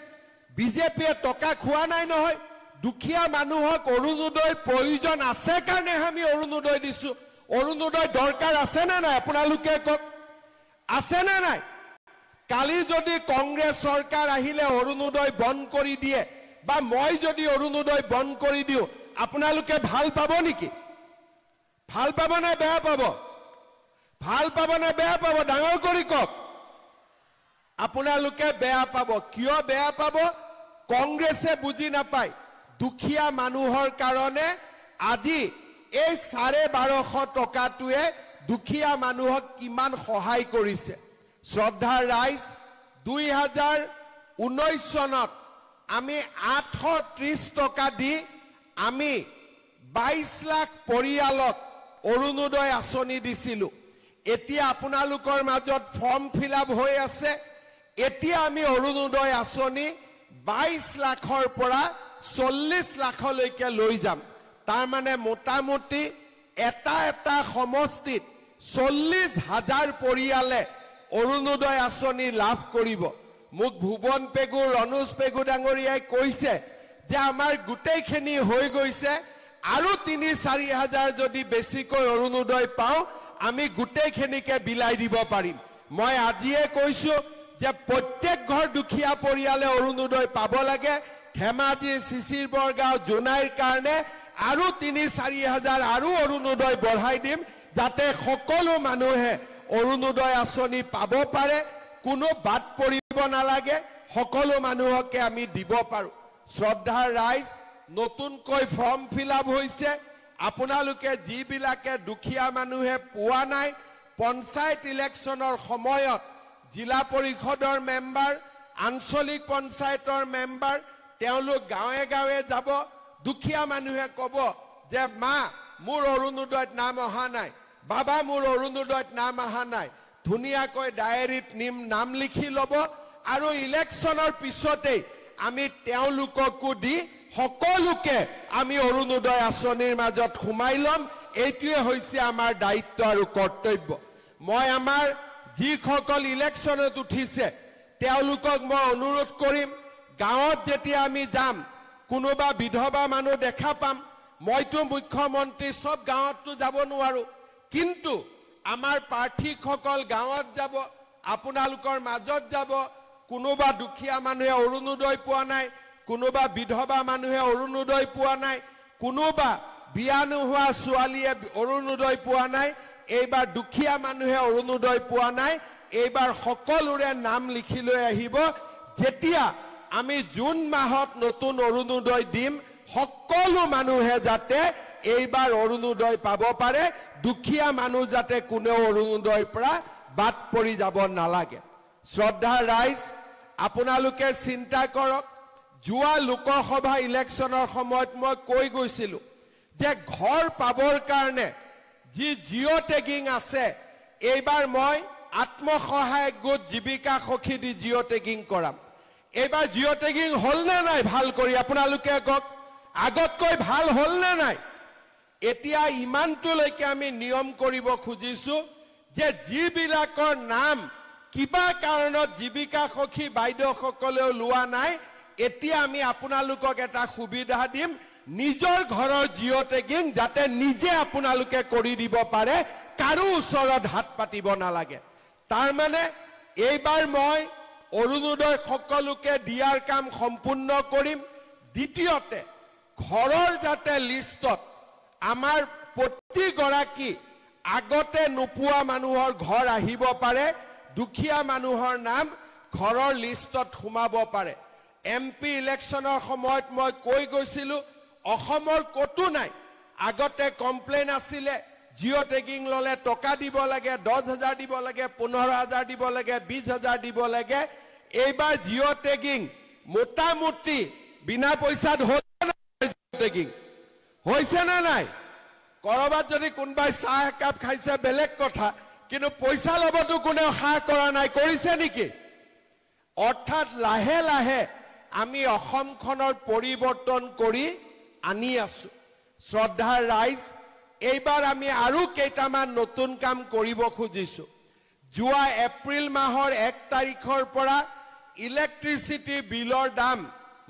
বিজেপিয়ে টকা খোৱা নাই নহয় দুখীয়া মানুহক অৰুণোদয় প্ৰয়োজন আছে কাৰণে আমি অৰুণোদয় দিছো অৰুণোদয় দৰকাৰ আছে না নাই আপোনালোকে কওক আছে না নাই কালি যদি কংগ্ৰেছ চৰকাৰ আহিলে অৰুণোদয় বন্ধ কৰি দিয়ে বা মই যদি অৰুণোদয় বন্ধ কৰি দিও আপোনালোকে ভাল পাব নেকি ভাল পাব না বেয়া পাব ভাল পাব না বেয়া পাব ডাঙৰ কৰি কওক আপোনালোকে বেয়া পাব কিয় বেয়া পাব কংগ্ৰেছে বুজি নাপায় দুখীয়া মানুহৰ কাৰণে আজি এই 1250 টকাটোৱে দুখীয়া মানুহক কিমান সহায় কৰিছে শ্ৰদ্ধাৰ ৰাইজ 2019 চনত আমি 830 টকা দি আমি 22 লাখ পৰিয়ালক অৰুণোদয় আঁচনি দিছিলো এতিয়া আপোনালোকৰ মাজত ফৰ্ম ফিল আপ হৈ আছে এতিয়া আমি অৰুণোদয় আঁচনি 22 লাখৰ পৰা 40 লাখলৈকে লৈ যাম তাৰ মানে মোটামুটি এটা সমষ্টিত 40,000 পৰিয়ালে অৰুণোদয় আঁচনি লাভ কৰিব মোক ভুৱন পেগু ৰনোজ পেগু ডাঙৰীয়াই কৈছে যে আমাৰ গোটেইখিনি হৈ গৈছে আৰু 3-4 হাজাৰ যদি বেছিকৈ অৰুণোদয় পাও আমি গোটেইখিনিকে বিলাই দিব পাৰিম মই আজিয়ে কৈছো যে প্ৰত্যেক ঘৰ দুখীয়া পৰিয়ালে অৰুণোদয় পাব লাগে ধেমাজি শিশিৰ বৰগাঁও জোনাইৰ কাৰণে আৰু 3-4 হাজাৰ আৰু অৰুণোদয় বঢ়াই দিম যাতে সকলো মানুহে অৰুণোদয় আঁচনি পাব পাৰে কোনো বাদ পৰিব নালাগে সকলো মানুহকে আমি দিব পাৰো শ্ৰদ্ধাৰ ৰাইজ নতুনকৈ ফৰ্ম ফিল আপ হৈছে আপোনালোকে যিবিলাকে দুখীয়া মানুহে পোৱা নাই পঞ্চায়ত ইলেকশ্যনৰ সময়ত জিলা পৰিষদৰ মেম্বাৰ আঞ্চলিক পঞ্চায়তৰ মেম্বাৰ তেওঁলোক গাঁৱে গাঁৱে যাব দুখীয়া মানুহে ক'ব যে মা মোৰ অৰুণোদয়ত নাম অহা নাই বাবা মোৰ অৰুণোদয়ত নাম অহা নাই ধুনীয়াকৈ ডায়েৰীত নাম লিখি ল'ব আৰু ইলেকশ্যনৰ পিছতেই আমি তেওঁলোককো দি সকলোকে আমি অৰুণোদয় আঁচনিৰ মাজত সোমাই ল'ম এইটোৱে হৈছে আমাৰ দায়িত্ব আৰু কৰ্তব্য মই আমাৰ যিসকল ইলেকশ্যনত উঠিছে তেওঁলোকক মই অনুৰোধ কৰিম গাঁৱত যেতিয়া আমি যাম কোনোবা বিধৱা মানুহ দেখা পাম মইতো মুখ্যমন্ত্ৰী সব গাঁৱততো যাব নোৱাৰো কিন্তু আমাৰ প্ৰাৰ্থীসকল গাঁৱত যাব আপোনালোকৰ মাজত যাব কোনোবা দুখীয়া মানুহে অৰুণোদয় পোৱা নাই কোনোবা বিধৱা মানুহে অৰুণোদয় পোৱা নাই কোনোবা বিয়া নোহোৱা ছোৱালীয়ে অৰুণোদয় পোৱা নাই এইবাৰ দুখীয়া মানুহে অৰুণোদয় পোৱা নাই এইবাৰ সকলোৰে নাম লিখি লৈ আহিব যেতিয়া আমি জুন মাহত নতুন অৰুণোদয় দিম সকলো মানুহে যাতে এইবাৰ অৰুণোদয় পাব পাৰে দুখীয়া মানুহ যাতে কোনো অৰুণোদয়ৰ পৰা বাদ পৰি যাব নালাগে শ্ৰদ্ধাৰ ৰাইজ আপোনালোকে চিন্তা কৰক যোৱা লোকসভা ইলেকশ্যনৰ সময়ত মই কৈ গৈছিলো যে ঘৰ পাবৰ কাৰণে যি জিঅ' টেগিং আছে এইবাৰ মই আত্মসহায়ক গোট জীৱিকা সখী দি জিঅ' টেগিং কৰাম এইবাৰ জিঅ' টেগিং হ'ল নে নাই ভাল কৰি আপোনালোকে কওক আগতকৈ ভাল হল নে নাই এতিয়া ইমানটোলৈকে আমি নিয়ম কৰিব খুজিছো যে যিবিলাকৰ নাম কিবা কাৰণত জীৱিকা সখী বাইদেউসকলেও লোৱা নাই এতিয়া আমি আপোনালোকক এটা সুবিধা দিম নিজৰ ঘৰৰ জিঅ' টেগিং যাতে নিজে আপোনালোকে কৰি দিব পাৰে কাৰো ওচৰত হাত পাতিব নালাগে তাৰ মানে এইবাৰ মই অৰুণোদয় সকলোকে দিয়াৰ কাম সম্পূৰ্ণ কৰিম দ্বিতীয়তে ঘৰৰ যাতে লিষ্টত আমাৰ প্ৰতিগৰাকী আগতে নোপোৱা মানুহৰ ঘৰ আহিব পাৰে দুখীয়া মানুহৰ নাম ঘৰৰ লিষ্টত সোমাব পাৰে এমপি ইলেকশ্যনৰ সময়ত মই কৈ গৈছিলো অসমৰ কতো নাই আগতে কমপ্লেইন আছিলে জিঅ' টেগিং ললে টকা দিব লাগে 10,000 দিব লাগে 15,000 দিব লাগে 20,000 দিব লাগে এইবাৰ জিঅ' টেগিং মোটামুটি বিনা পইচাত টেগিং হৈছে না নাই কৰবাত যদি কোনবাই চাহ একাপ খাইছে বেলেগ কথা কিন্তু পইচা লবতো কোনেও হাঁ কৰা নাই কৰিছে নেকি অৰ্থাৎ লাহে লাহে আমি অসমখনৰ পৰিৱৰ্তন কৰি আনি আছো শ্ৰদ্ধাৰ ৰাইজ এইবাৰ আমি আৰু কেইটামান নতুন কাম কৰিব খুজিছো যোৱা এপ্ৰিল মাহৰ 1 তাৰিখৰ পৰা ইলেক্ট্ৰিচিটি বিলৰ দাম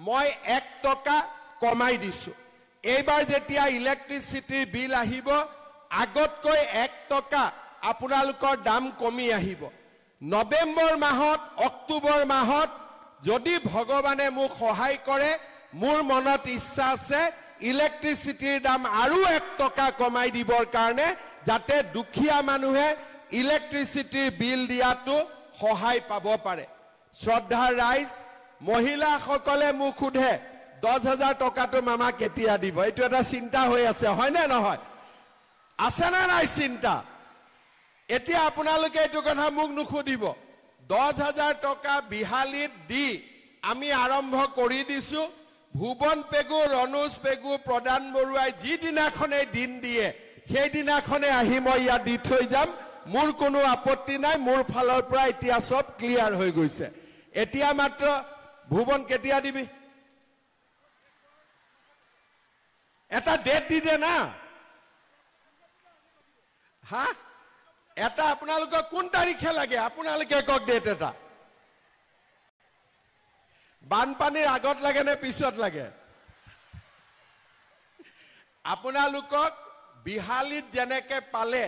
মই 1 টকা কমাই দিছো এইবাৰ যেতিয়া ইলেক্ট্ৰিচিটি বিল আহিব আগতকৈ 1 টকা আপোনালোকৰ দাম কমি আহিব নৱেম্বৰ মাহত অক্টোবৰ মাহত যদি ভগৱানে মোক সহায় কৰে মোৰ মনত ইচ্ছা আছে ইলেক্ট্ৰিচিটিৰ দাম আৰু 1 টকা কমাই দিবৰ কাৰণে যাতে দুখীয়া মানুহে ইলেক্ট্ৰিচিটিৰ বিল দিয়াটো সহায় পাব পাৰে শ্ৰদ্ধাৰ ৰাইজ মহিলাসকলে মোক সোধে 10,000 টকাটো মামা কেতিয়া দিব এইটো এটা চিন্তা হৈ আছে হয় নে নহয় আছে না নাই চিন্তা এতিয়া আপোনালোকে এইটো কথা মোক নুখুধিব 10,000 টকা বিহালীত দি আমি আৰম্ভ কৰি দিছো ভুৱন পেগু ৰণোজ পেগু প্ৰদান বৰুৱাই যিদিনাখনে দিন দিয়ে সেইদিনাখনে আহি মই ইয়াত দি থৈ যাম মোৰ কোনো আপত্তি নাই মোৰ ফালৰ পৰা এতিয়া সব ক্লিয়াৰ হৈ গৈছে এতিয়া মাত্ৰ ভুৱন কেতিয়া দিবি এটা ডেট দি দে না হা এটা আপোনালোকক কোন তাৰিখে লাগে আপোনালোকে কক ডেট এটা বানপানীৰ আগত লাগে নে পিছত লাগে আপোনালোকক বিহালীত যেনেকে পালে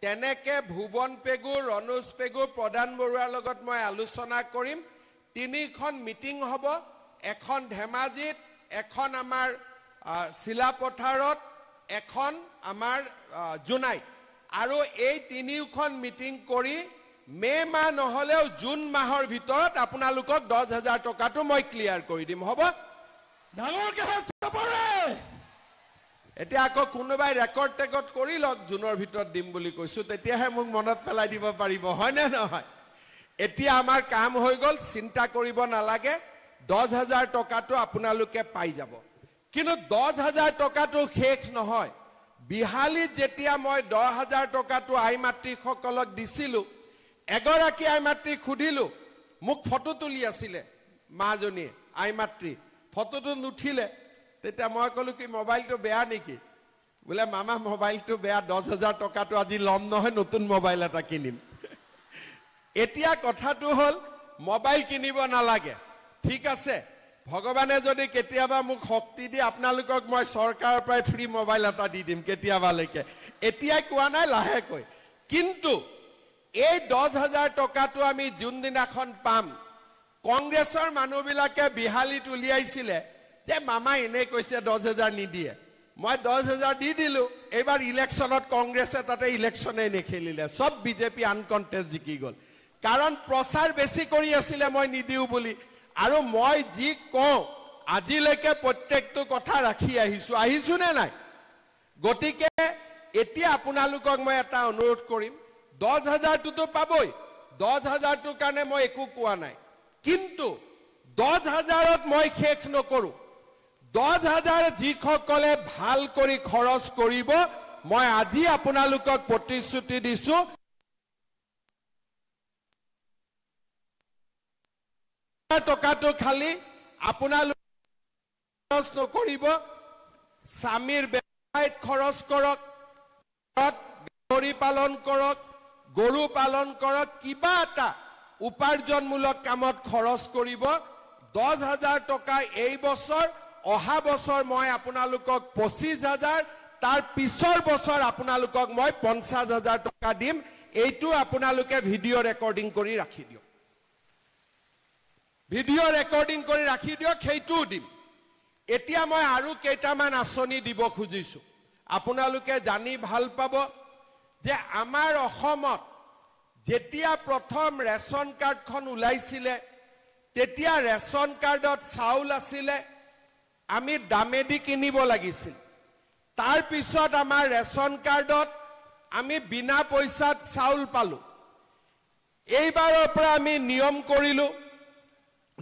তেনেকে ভুৱন পেগু ৰণোজ পেগু প্ৰদান বৰুৱাৰ লগত মই আলোচনা কৰিম 3খন মিটিং হ'ব এখন ধেমাজিত এখন আমাৰ শিলাপথাৰত এখন আমাৰ জুনাইত আৰু এই 3খন মিটিং কৰি মে মাহ নহলেও জুন মাহৰ ভিতৰত আপোনালোকক 10,000 টকাটো মই ক্লিয়াৰ কৰি দিম হ'ব ডাঙৰকে হাত চাপৰে এতিয়া আকৌ কোনোবাই ৰেকৰ্ড টেকত কৰি লওক জুনৰ ভিতৰত দিম বুলি কৈছো তেতিয়াহে মোক মনত পেলাই দিব পাৰিব হয় নে নহয় এতিয়া আমাৰ কাম হৈ গল চিন্তা কৰিব নালাগে 10,000 টকাটো আপোনালোকে পাই যাব কিন্তু 10,000 টকাটো শেষ নহয় বিহালীত যেতিয়া মই 10,000 টকাটো আই মাতৃসকলক দিছিলো এগৰাকী আই মাতৃক খুদিলো মোক ফটো তুলি আছিলে মাজনী আই মাতৃ ফটোটো নুঠিলে তেতিয়া মই কলো কি মোবাইলটো বেয়া নেকি বোলে মামা মোবাইলটো বেয়া 10,000 টকাটো আজি লম নহয় নতুন মোবাইল এটা কিনিম এতিয়া কথাটো হল মোবাইল কিনিব নালাগে ঠিক আছে ভগৱানে যদি কেতিয়াবা মোক শক্তি দিয়ে আপোনালোকক মই চৰকাৰৰ পৰা ফ্ৰী মোবাইল এটা দি দিম কেতিয়াবালৈকে এতিয়া কোৱা নাই লাহেকৈ কিন্তু এই 10,000 টকাটো আমি যোনদিনাখন পাম কংগ্ৰেছৰ মানুহবিলাকে বিহালীত উলিয়াইছিলে যে মামা এনে কৈছে 10,000 নিদিয়ে মই 10,000 দি দিলো এইবাৰ ইলেকশ্যনত কংগ্ৰেছে তাতে ইলেকশ্যনে নেখেলিলে সব বিজেপি আনকণ্টেষ্ট জিকি গল কাৰণ প্ৰচাৰ বেছি কৰি আছিলে মই নিদিও বুলি আৰু মই যি কওঁ আজিলৈকে প্ৰত্যেকটো কথা ৰাখি আহিছো নে নাই গতিকে এতিয়া আপোনালোকক মই এটা অনুৰোধ কৰিম 10,000 টোতো পাবই 10,000 টোৰ কাৰণে মই একো কোৱা নাই কিন্তু 10,000ত মই শেষ নকৰো 10,000 যিসকলে ভাল কৰি খৰচ কৰিব মই আজি আপোনালোকক প্ৰতিশ্ৰুতি দিছো টকাটো খালি আপোনালোক খৰচ নকৰিব স্বামীৰ ব্যৱসায়ত খৰচ কৰক, গাহৰি পালন কৰক, গৰু পালন কৰক, কিবা এটা উপাৰ্জনমূলক কামত খৰচ কৰিব। 10,000 টকা এই বছৰ, অহা বছৰ মই আপোনালোকক 25,000, তাৰ পিছৰ বছৰ আপোনালোকক মই 50,000 টকা দিম। এইটো আপোনালোকে ভিডিঅ' ৰেকৰ্ডিং কৰি ৰাখি দিয়ক, ভিডিঅ' ৰেকৰ্ডিং কৰি ৰাখি দিয়ক, সেইটোও দিম। এতিয়া মই আৰু কেইটামান আঁচনি দিব খুজিছো, আপোনালোকে জানি ভাল পাব যে আমাৰ অসমত যেতিয়া প্ৰথম ৰেচন কাৰ্ডখন ওলাইছিলে, তেতিয়া ৰেচন কাৰ্ডত চাউল আছিলে, আমি দামেদি কিনিব লাগিছিল। তাৰ পিছত আমাৰ ৰেচন কাৰ্ডত আমি বিনা পইচাত চাউল পালো। এইবাৰৰ পৰা আমি নিয়ম কৰিলো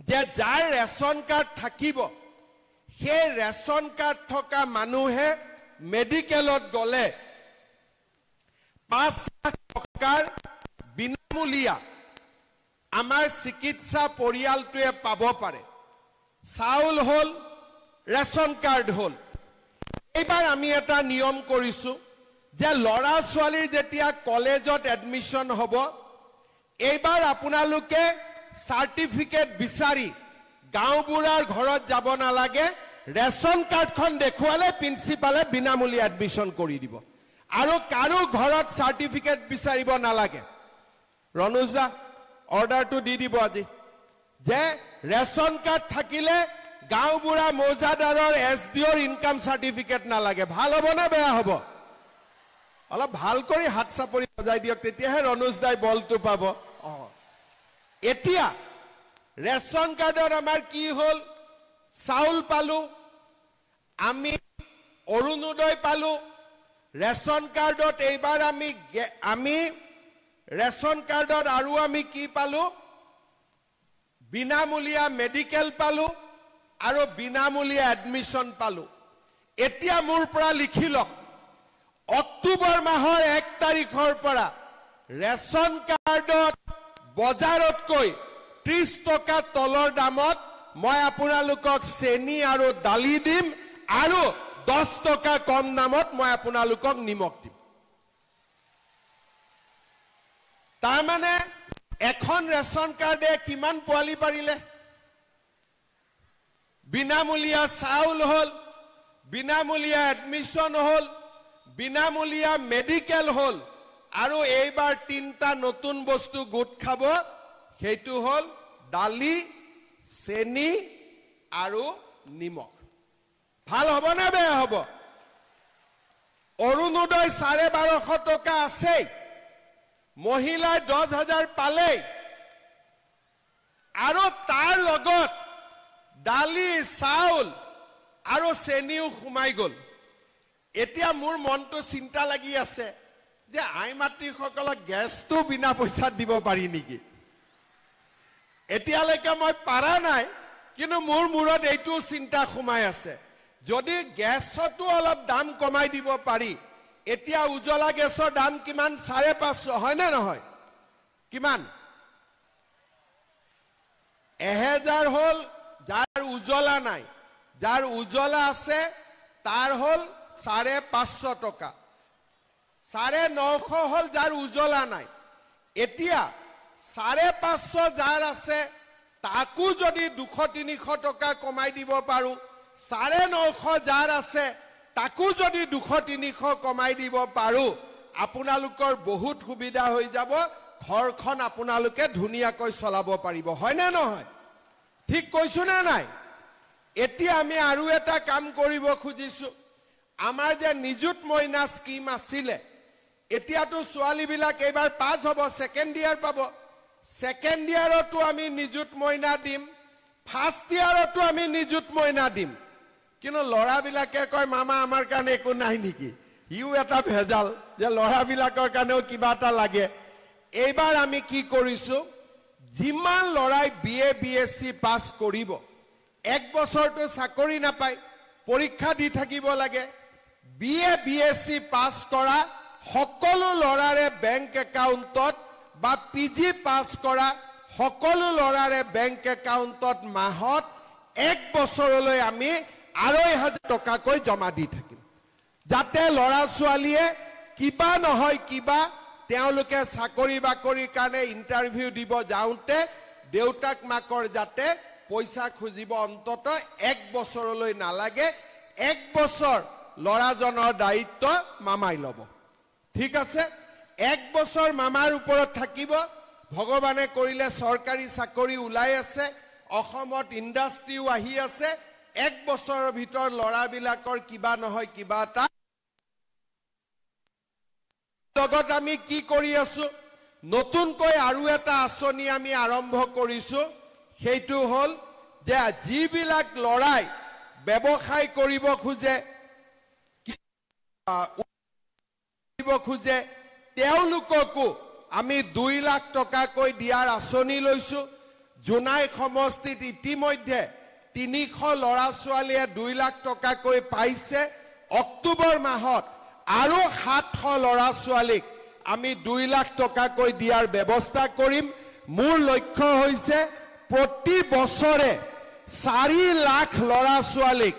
যে যাৰ ৰেচন কাৰ্ড থাকিব, সেই ৰেচন কাৰ্ড থকা মানুহে মেডিকেলত গ'লে 5 লাখ টকাৰ বিনামূলীয়া আমাৰ চিকিৎসা পৰিয়ালটোৱে পাব পাৰে। চাউল হ'ল, ৰেচন কাৰ্ড হ'ল। এইবাৰ আমি এটা নিয়ম কৰিছো যে ল'ৰা ছোৱালীৰ যেতিয়া কলেজত এডমিশ্যন হ'ব, এইবাৰ আপোনালোকে চাৰ্টিফিকেট বিচাৰি গাঁওবুঢ়াৰ ঘৰত যাব নালাগে, ৰেচন কাৰ্ডখন দেখুৱালে প্ৰিন্সিপালে বিনামূলীয়া এডমিশ্যন কৰি দিব, আৰু কাৰো ঘৰত চাৰ্টিফিকেট বিচাৰিব নালাগে। ৰণোজ দা অৰ্ডাৰটো দি দিব আজি যে ৰেচন কাৰ্ড থাকিলে গাঁওবুঢ়া মৌজাদাৰৰ SDOৰ ইনকাম চাৰ্টিফিকেট নালাগে। ভাল হ'ব নে বেয়া হ'ব? অলপ ভাল কৰি হাত চাপৰি বজাই দিয়ক, তেতিয়াহে ৰণোজ দাই বলটো পাব। এতিয়া ৰেচন কাৰ্ডত আমাৰ কি হ'ল? চাউল পালো, আমি অৰুণোদয় পালো। ৰেচন কাৰ্ডত এইবাৰ আমি ৰেচন কাৰ্ডত আৰু আমি কি পালো? বিনামূলীয়া মেডিকেল পালো আৰু বিনামূলীয়া এডমিশ্যন পালো। এতিয়া মোৰ পৰা লিখি লওক, অক্টোবৰ মাহৰ 1 তাৰিখৰ পৰা ৰেচন কাৰ্ডত বজাৰতকৈ 30 টকা তলৰ দামত মই আপোনালোকক চেনি আৰু দালি দিম, আৰু 10 টকা কম দামত মই আপোনালোকক নিমখ দিম। তাৰমানে এখন ৰেচন কাৰ্ডে কিমান পোৱালি পাৰিলে? বিনামূলীয়া চাউল হ'ল, বিনামূলীয়া এডমিশ্যন হ'ল, বিনামূলীয়া মেডিকেল হ'ল, আৰু এইবাৰ 3টা নতুন বস্তু গোট খাব, সেইটো হ'ল দালি, চেনি আৰু নিমখ। ভাল হ'ব নে বেয়া হ'ব? অৰুণোদয় 1250 টকা আছেই, মহিলাই 10,000 পালেই, আৰু তাৰ লগত দালি, চাউল আৰু চেনিও সোমাই গ'ল। এতিয়া মোৰ মনটো চিন্তা লাগি আছে যে আই মাতৃসকলক গেছটো বিনা পইচাত দিব পাৰি নেকি? এতিয়ালৈকে মই পাৰা নাই, কিন্তু মোৰ মূৰত এইটো চিন্তা সোমাই আছে। যদি গেছতো অলপ দাম কমাই দিব পাৰি। এতিয়া উজ্জ্বলা গেছৰ দাম কিমান? 550, হয়নে নহয়? কিমান? 1000 হ'ল যাৰ উজ্জ্বলা নাই, যাৰ উজ্জ্বলা আছে তাৰ হ'ল 550 টকা, 950 হ'ল যাৰ উজ্জ্বলা নাই। এতিয়া 550 যাৰ আছে তাকো যদি 200-300 টকা কমাই দিব পাৰো, 950 যাৰ আছে তাকো যদি 200-300 কমাই দিব পাৰো, আপোনালোকৰ বহুত সুবিধা হৈ যাব। ঘৰখন আপোনালোকে ধুনীয়াকৈ চলাব পাৰিব, হয়নে নহয়? ঠিক কৈছো নে নাই? এতিয়া আমি আৰু এটা কাম কৰিব খুজিছো। আমাৰ যে নিযুত মইনা স্কিম আছিলে, এতিয়াতো ছোৱালীবিলাক এইবাৰ পাছ হ'ব, ছেকেণ্ড ইয়াৰ পাব। ছেকেণ্ড ইয়াৰতো আমি নিযুত মইনা দিম, ফাৰ্ষ্ট ইয়াৰতো আমি নিযুত মইনা দিম। কিন্তু ল'ৰাবিলাকে কয় মামা আমাৰ কাৰণে একো নাই নেকি? ইও এটা ভেজাল যে ল'ৰাবিলাকৰ কাৰণেও কিবা এটা লাগে। এইবাৰ আমি কি কৰিছো, যিমান ল'ৰাই BA BSc পাছ কৰিব, 1 বছৰটো চাকৰি নাপায়, পৰীক্ষা দি থাকিব লাগে। BA BSc পাছ কৰা সকলো ল'ৰাৰে বেংক একাউণ্টত বা PG পাছ কৰা সকলো ল'ৰাৰে বেংক একাউণ্টত মাহত 1 বছৰলৈ আমি 2,500 টকাকৈ জমা দি থাকিম যাতে ল'ৰা ছোৱালীয়ে কিবা নহয় কিবা তেওঁলোকে চাকৰি বাকৰিৰ কাৰণে ইণ্টাৰভিউ দিব যাওঁতে দেউতাক মাকৰ যাতে পইচা খুজিব অন্তত 1 বছৰলৈ নালাগে 1 বছৰ ল'ৰাজনৰ দায়িত্ব মামাই ল'ব ঠিক আছে 1 বছৰ মামাৰ ওপৰত থাকিব ভগৱানে কৰিলে চৰকাৰী চাকৰি ওলাই আছে অসমত ইণ্ডাষ্ট্ৰিও আহি আছে 1 বছৰৰ ভিতৰত ল'ৰাবিলাকৰ কিবা নহয় কিবা এটা লগত আমি কি কৰি আছো নতুনকৈ আৰু এটা আঁচনি আমি আৰম্ভ কৰিছো সেইটো হ'ল যে যিবিলাক লৰাই ব্যৱসায় কৰিব খোজে তেওঁলোককো আমি 2 লাখ টকাকৈ দিয়াৰ আঁচনি লৈছো জোনাই সমষ্টিত ইতিমধ্যে 300 ল'ৰা ছোৱালীয়ে 2 লাখ টকাকৈ পাইছে অক্টোবৰ মাহত আৰু 700 ল'ৰা ছোৱালীক আমি 2 লাখ টকাকৈ দিয়াৰ ব্যৱস্থা কৰিম মোৰ লক্ষ্য হৈছে প্ৰতি বছৰে 4 লাখ ল'ৰা ছোৱালীক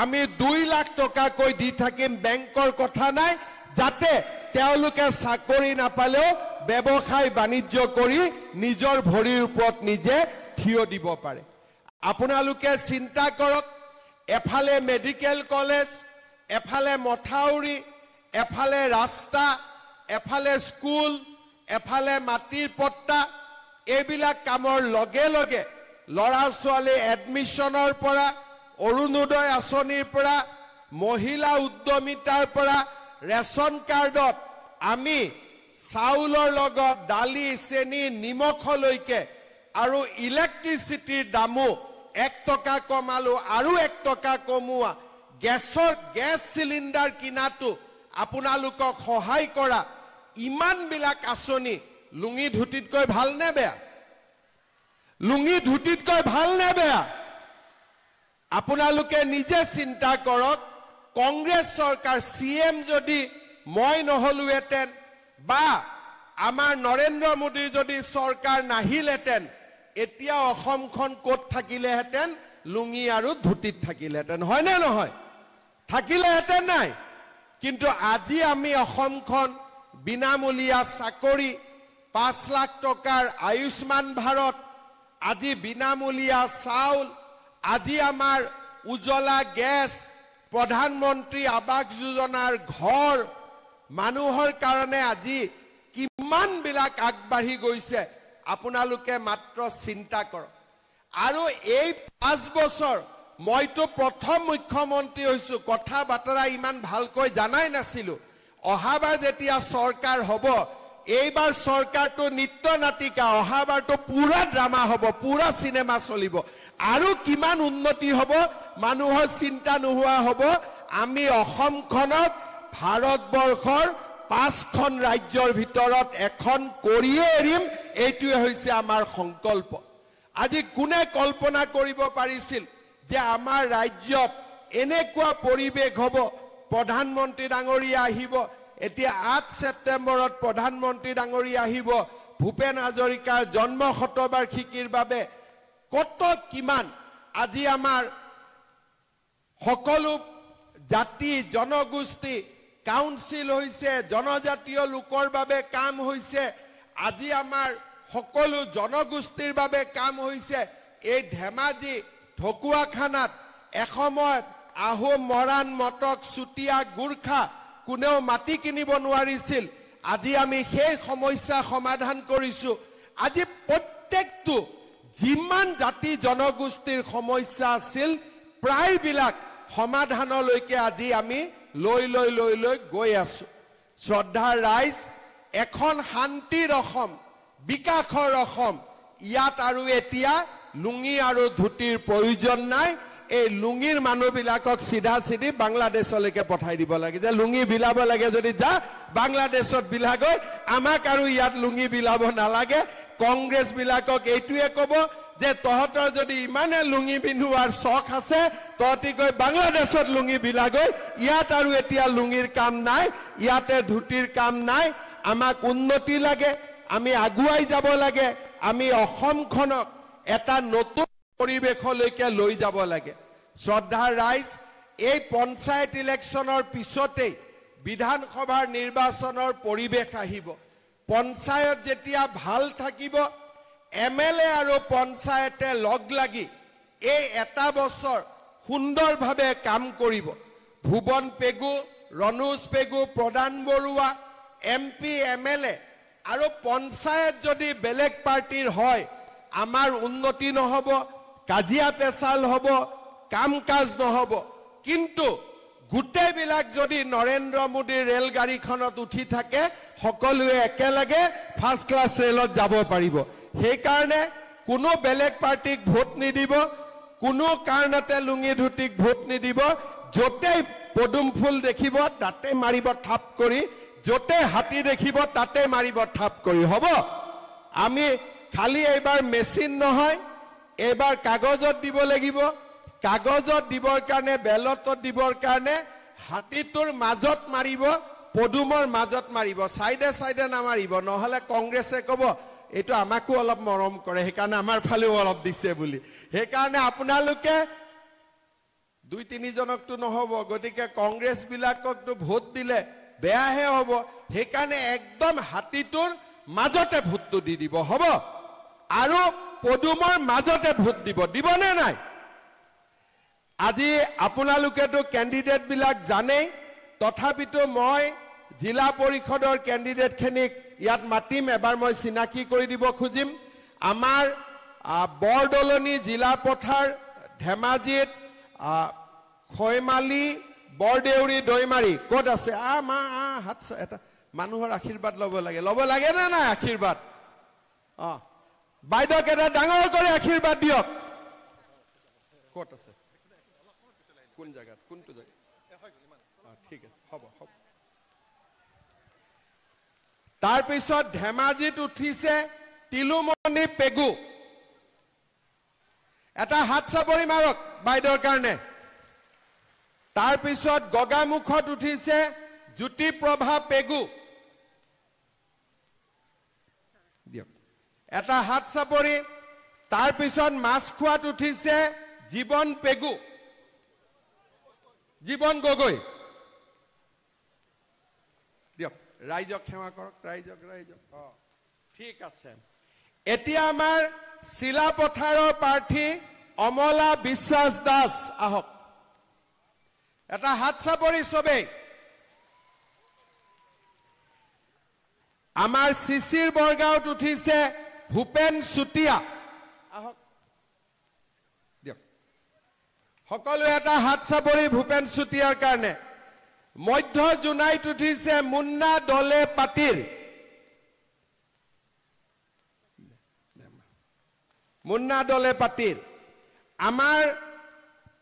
আমি 2 লাখ টকাকৈ দি থাকিম বেংকৰ কথা নাই যাতে তেওঁলোকে চাকৰি নাপালেও ব্যৱসায় বাণিজ্য কৰি নিজৰ ভৰিৰ ওপৰত নিজে থিয় দিব পাৰে আপোনালোকে চিন্তা কৰক এফালে মেডিকেল কলেজ এফালে মথাউৰি এফালে ৰাস্তা এফালে স্কুল এফালে মাটিৰ পট্টা এইবিলাক কামৰ লগে লগে ল'ৰা ছোৱালী এডমিশনৰ পৰা অৰুণোদয় আঁচনিৰ পৰা মহিলা উদ্যমিতাৰ পৰা ৰেচন কাৰ্ডত আমি চাউলৰ লগত দালি চেনি নিমখলৈকে আৰু ইলেক্ট্ৰিচিটিৰ দামো 1 টকা কমালো আৰু 1 টকা কমোৱা গেছ চিলিণ্ডাৰ কিনাটো আপোনালোকক সহায় কৰা ইমানবিলাক আঁচনি লুঙি ধুতিতকৈ ভাল নে বেয়া লুঙি ধুতিতকৈ ভাল নে বেয়া আপোনালোকে নিজে চিন্তা কৰক কংগ্ৰেছ চৰকাৰ সিএম যদি মই নহলুহেতেন বা আমাৰ নৰেন্দ্ৰ মোদীৰ যদি চৰকাৰ নাহিলেতেন এতিয়া অসমখন ক'ত থাকিলেহেতেন লুঙি আৰু ধুতিত থাকিলেহেতেন হয় নে নহয় থাকিলেহেতেন নাই কিন্তু আজি আমি অসমখন বিনামূলীয়া চাকৰি 5 লাখ টকাৰ আয়ুষ্মান ভাৰত আজি বিনামূলীয়া চাউল আজি আমাৰ উজ্জ্বলা গেছ প্ৰধানমন্ত্ৰী আৱাস যোজনাৰ ঘৰ মানুহৰ কাৰণে আজি কিমান বিলাক আগবাঢ়ি গৈছে আপোনালোকে মাত্ৰ চিন্তা কৰক আৰু এই 5 বছৰ মইতো প্ৰথম মুখ্যমন্ত্ৰী হৈছো কথা বাতৰা ইমান ভালকৈ জানাই নাছিলো অহাবাৰ যেতিয়া চৰকাৰ হ'ব এইবাৰ চৰকাৰটো নিত্য নাটিকা অহাবাৰটো পুৰা ড্ৰামা হ'ব পুৰা সিনেমা চলিব আৰু কিমান উন্নতি হ'ব মানুহৰ চিন্তা নোহোৱা হ'ব আমি অসমখনক ভাৰতবৰ্ষৰ 5খন ৰাজ্যৰ ভিতৰত এখন কৰিয়ে এৰিম এইটোৱে হৈছে আমাৰ সংকল্প আজি কোনে কল্পনা কৰিব পাৰিছিল যে আমাৰ ৰাজ্যত এনেকুৱা পৰিৱেশ হ'ব প্ৰধানমন্ত্ৰী ডাঙৰীয়া আহিব এতিয়া 8 ছেপ্টেম্বৰত প্ৰধানমন্ত্ৰী ডাঙৰীয়া আহিব ভূপেন হাজৰিকাৰ জন্ম শতবাৰ্ষিকীৰ বাবে কত কিমান আজি আমাৰ সকলো জাতি জনগোষ্ঠী কাউন্সিল হৈছে জনজাতীয় লোকৰ বাবে কাম হৈছে আজি আমাৰ সকলো জনগোষ্ঠীৰ বাবে কাম হৈছে এই ধেমাজি ঢকুৱাখানাত এসময়ত আহোম মৰাণ মটক চুতীয়া গুৰ্খা কোনেও মাটি কিনিব নোৱাৰিছিল আজি আমি সেই সমস্যা সমাধান কৰিছো আজি প্ৰত্যেকটো যিমান জাতি জনগোষ্ঠীৰ সমস্যা আছিল প্ৰায়বিলাক সমাধানলৈকে আজি আমি লৈ গৈ আছো শ্ৰদ্ধাৰ ৰাইজ এখন শান্তিৰ অসম বিকাশৰ অসম ইয়াত আৰু এতিয়া লুঙি আৰু ধুতিৰ প্ৰয়োজন নাই এই লুঙিৰ মানুহবিলাকক সিধা সিধি বাংলাদেশলৈকে পঠাই দিব লাগে যে লুঙি বিলাব লাগে যদি যা বাংলাদেশত বিলাগৈ আমাক আৰু ইয়াত লুঙি বিলাব নালাগে কংগ্ৰেছ বিলাকক এইটোৱে ক'ব যে তহঁতৰ যদি ইমানে লুঙি পিন্ধোৱাৰ চখ আছে তহঁতি গৈ বাংলাদেশত লুঙি বিলাগৈ ইয়াত আৰু এতিয়া লুঙিৰ কাম নাই ইয়াতে ধুতিৰ কাম নাই আমাক উন্নতি লাগে আমি আগুৱাই যাব লাগে আমি অসমখনক এটা নতুন পৰিৱেশলৈকে লৈ যাব লাগে শ্ৰদ্ধাৰ ৰাইজ এই পঞ্চায়ত ইলেকশ্যনৰ পিছতেই বিধানসভাৰ নিৰ্বাচনৰ পৰিৱেশ আহিব পঞ্চায়ত যেতিয়া ভাল থাকিব MLA আৰু পঞ্চায়তে লগ লাগি এই এটা বছৰ সুন্দৰভাৱে কাম কৰিব ভুৱন পেগু ৰণোজ পেগু প্ৰদান বৰুৱা MP MLA আৰু পঞ্চায়ত যদি বেলেগ পাৰ্টিৰ হয় আমাৰ উন্নতি নহব কাজিয়া পেছাল হ'ব কাম কাজ নহব কিন্তু গোটেইবিলাক যদি নৰেন্দ্ৰ মোদীৰ ৰেলগাড়ীখনত উঠি থাকে সকলোৱে একেলগে ফাৰ্ষ্ট ক্লাছ ৰেলত যাব পাৰিব সেইকাৰণে কোনো বেলেগ পাৰ্টিক ভোট নিদিব কোনো কাৰণতে লুঙি ধুতিক ভোট নিদিব য'তে পদুম ফুল দেখিব তাতে মাৰিব থাপ কৰি য'তে হাতী দেখিব তাতে মাৰিব থাপ কৰি হ'ব আমি খালি এইবাৰ মেচিন নহয় এইবাৰ কাগজত দিব লাগিব কাগজত দিবৰ কাৰণে বেলটত দিবৰ কাৰণে হাতীটোৰ মাজত মাৰিব পদুমৰ মাজত মাৰিব সাইডে সাইডে নামাৰিব নহলে কংগ্ৰেছে ক'ব এইটো আমাকো অলপ মৰম কৰে সেইকাৰণে আমাৰ ফালেও অলপ দিছে বুলি সেইকাৰণে আপোনালোকে 2-3 জনকটো নহব গতিকে কংগ্ৰেছ বিলাককটো ভোট দিলে বেয়াহে হ'ব সেইকাৰণে একদম হাতীটোৰ মাজতে ভোটটো দি দিব হ'ব আৰু পদুমৰ মাজতে ভোট দিবনে নাই আজি আপোনালোকেতো ক্যান্ডিডেট বিলাক জানেই তথাপিতো মই জিলা পৰিষদৰ ক্যান্ডিডেট খিনিক ইয়াত মাতিম এবাৰ মই চিনাকি কৰি দিব খুজিম আমাৰ বৰদলনি জিলা পথাৰ ধেমাজিত খৈমালি বৰদেউৰি দৈমাৰী ক'ত আছে হাত এটা মানুহৰ আশীৰ্বাদ ল'ব লাগে না নাই আশীৰ্বাদ বাইদেউক এটা ডাঙৰ কৰি আশীৰ্বাদ দিয়ক ক'ত আছে কোন জায়গাত কোনটো জায়গা ঠিক আছে হ'ব তাৰ পিছত ধেমাজিত উঠিছে তিলুমণি পেগু এটা হাত চাপৰি মাৰক বাইদেউৰ কাৰণে তাৰ পিছত গগামুখত উঠিছে জ্যোতিপ্ৰভা পেগু দিয়ক এটা হাত চাপৰি তাৰ পিছত মাছখোৱাত উঠিছে জীৱন পেগু জীবন গগৈ দিয়ক ৰাইজক সেৱা কৰক ৰাইজক ঠিক আছে এতিয়া আমাৰ শিলা পথাৰৰ প্ৰাৰ্থী অমলা বিশ্বাস দাস আহক এটা হাত চাপৰি সবেই আমাৰ শিশিৰ বৰগাঁৱত উঠিছে ভূপেন চুতীয়া আহক দিয়ক সকলো এটা হাত চাপৰি ভূপেন চুতীয়াৰ কাৰণে মধ্য জোনাইত উঠিছে মুন্না দলে পাটিৰ আমাৰ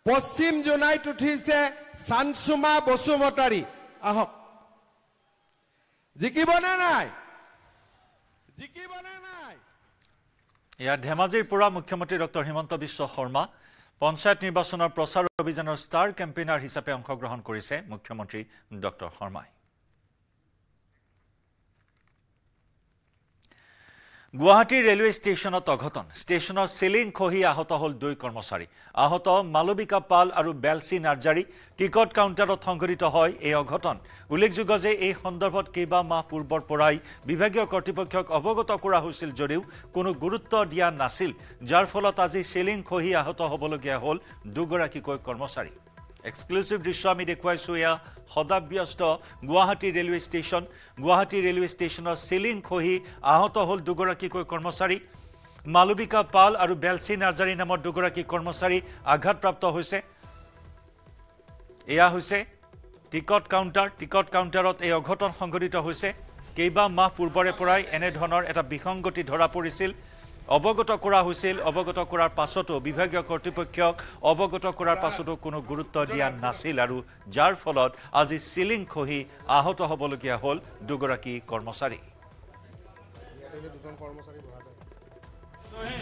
পশ্চিম জোনাইত উঠিছে চানসুমা বসুমতাৰী আহক জিকিবনে নাই ইয়াত ধেমাজিৰ পৰা মুখ্যমন্ত্ৰী ডক্টৰ হিমন্ত বিশ্ব শৰ্মা পঞ্চায়ত নিৰ্বাচনৰ প্ৰচাৰ অভিযানৰ ষ্টাৰ কেম্পেইনাৰ হিচাপে অংশগ্ৰহণ কৰিছে মুখ্যমন্ত্ৰী ডক্টৰ শৰ্মাই গুৱাহাটী ৰেলৱে ষ্টেচনত অঘটন ষ্টেচনৰ সিলিং খহি আহত হল 2 কৰ্মচাৰী আহত মালবিকা পাল আৰু বেলসি নাৰ্জাৰী টিকট কাউণ্টাৰত সংঘটিত হয় এই অঘটন উল্লেখযোগ্য যে এই সন্দৰ্ভত কেইবা মাহ পূৰ্বৰ পৰাই বিভাগীয় কৰ্তৃপক্ষক অৱগত কৰা হৈছিল যদিও কোনো গুৰুত্ব দিয়া নাছিল যাৰ ফলত আজি সিলিং খহি আহত হ'বলগীয়া হল 2 গৰাকীকৈ কৰ্মচাৰী এক্সক্লুসিভ দৃশ্য আমি দেখুৱাইছো এয়া সদাব্যস্ত গুৱাহাটী ৰেলৱে ষ্টেচনৰ সিলিং খহি আহত হল 2 গৰাকীকৈ কৰ্মচাৰী মালবিকা পাল আৰু বেলসি নাৰ্জাৰী নামৰ 2 গৰাকী কৰ্মচাৰী আঘাতপ্ৰাপ্ত হৈছে এয়া হৈছে টিকট কাউণ্টাৰত এই অঘটন সংঘটিত হৈছে কেইবা মাহ পূৰ্বৰে পৰাই এনে ধৰণৰ এটা বিসংগতি ধৰা পৰিছিল অৱগত কৰাৰ পাছতো বিভাগীয় কৰ্তৃপক্ষক অৱগত কৰাৰ পাছতো কোনো গুৰুত্ব দিয়া নাছিল আৰু যাৰ ফলত আজি সিলিং খহি আহত হ'বলগীয়া হল 2 গৰাকী কৰ্মচাৰী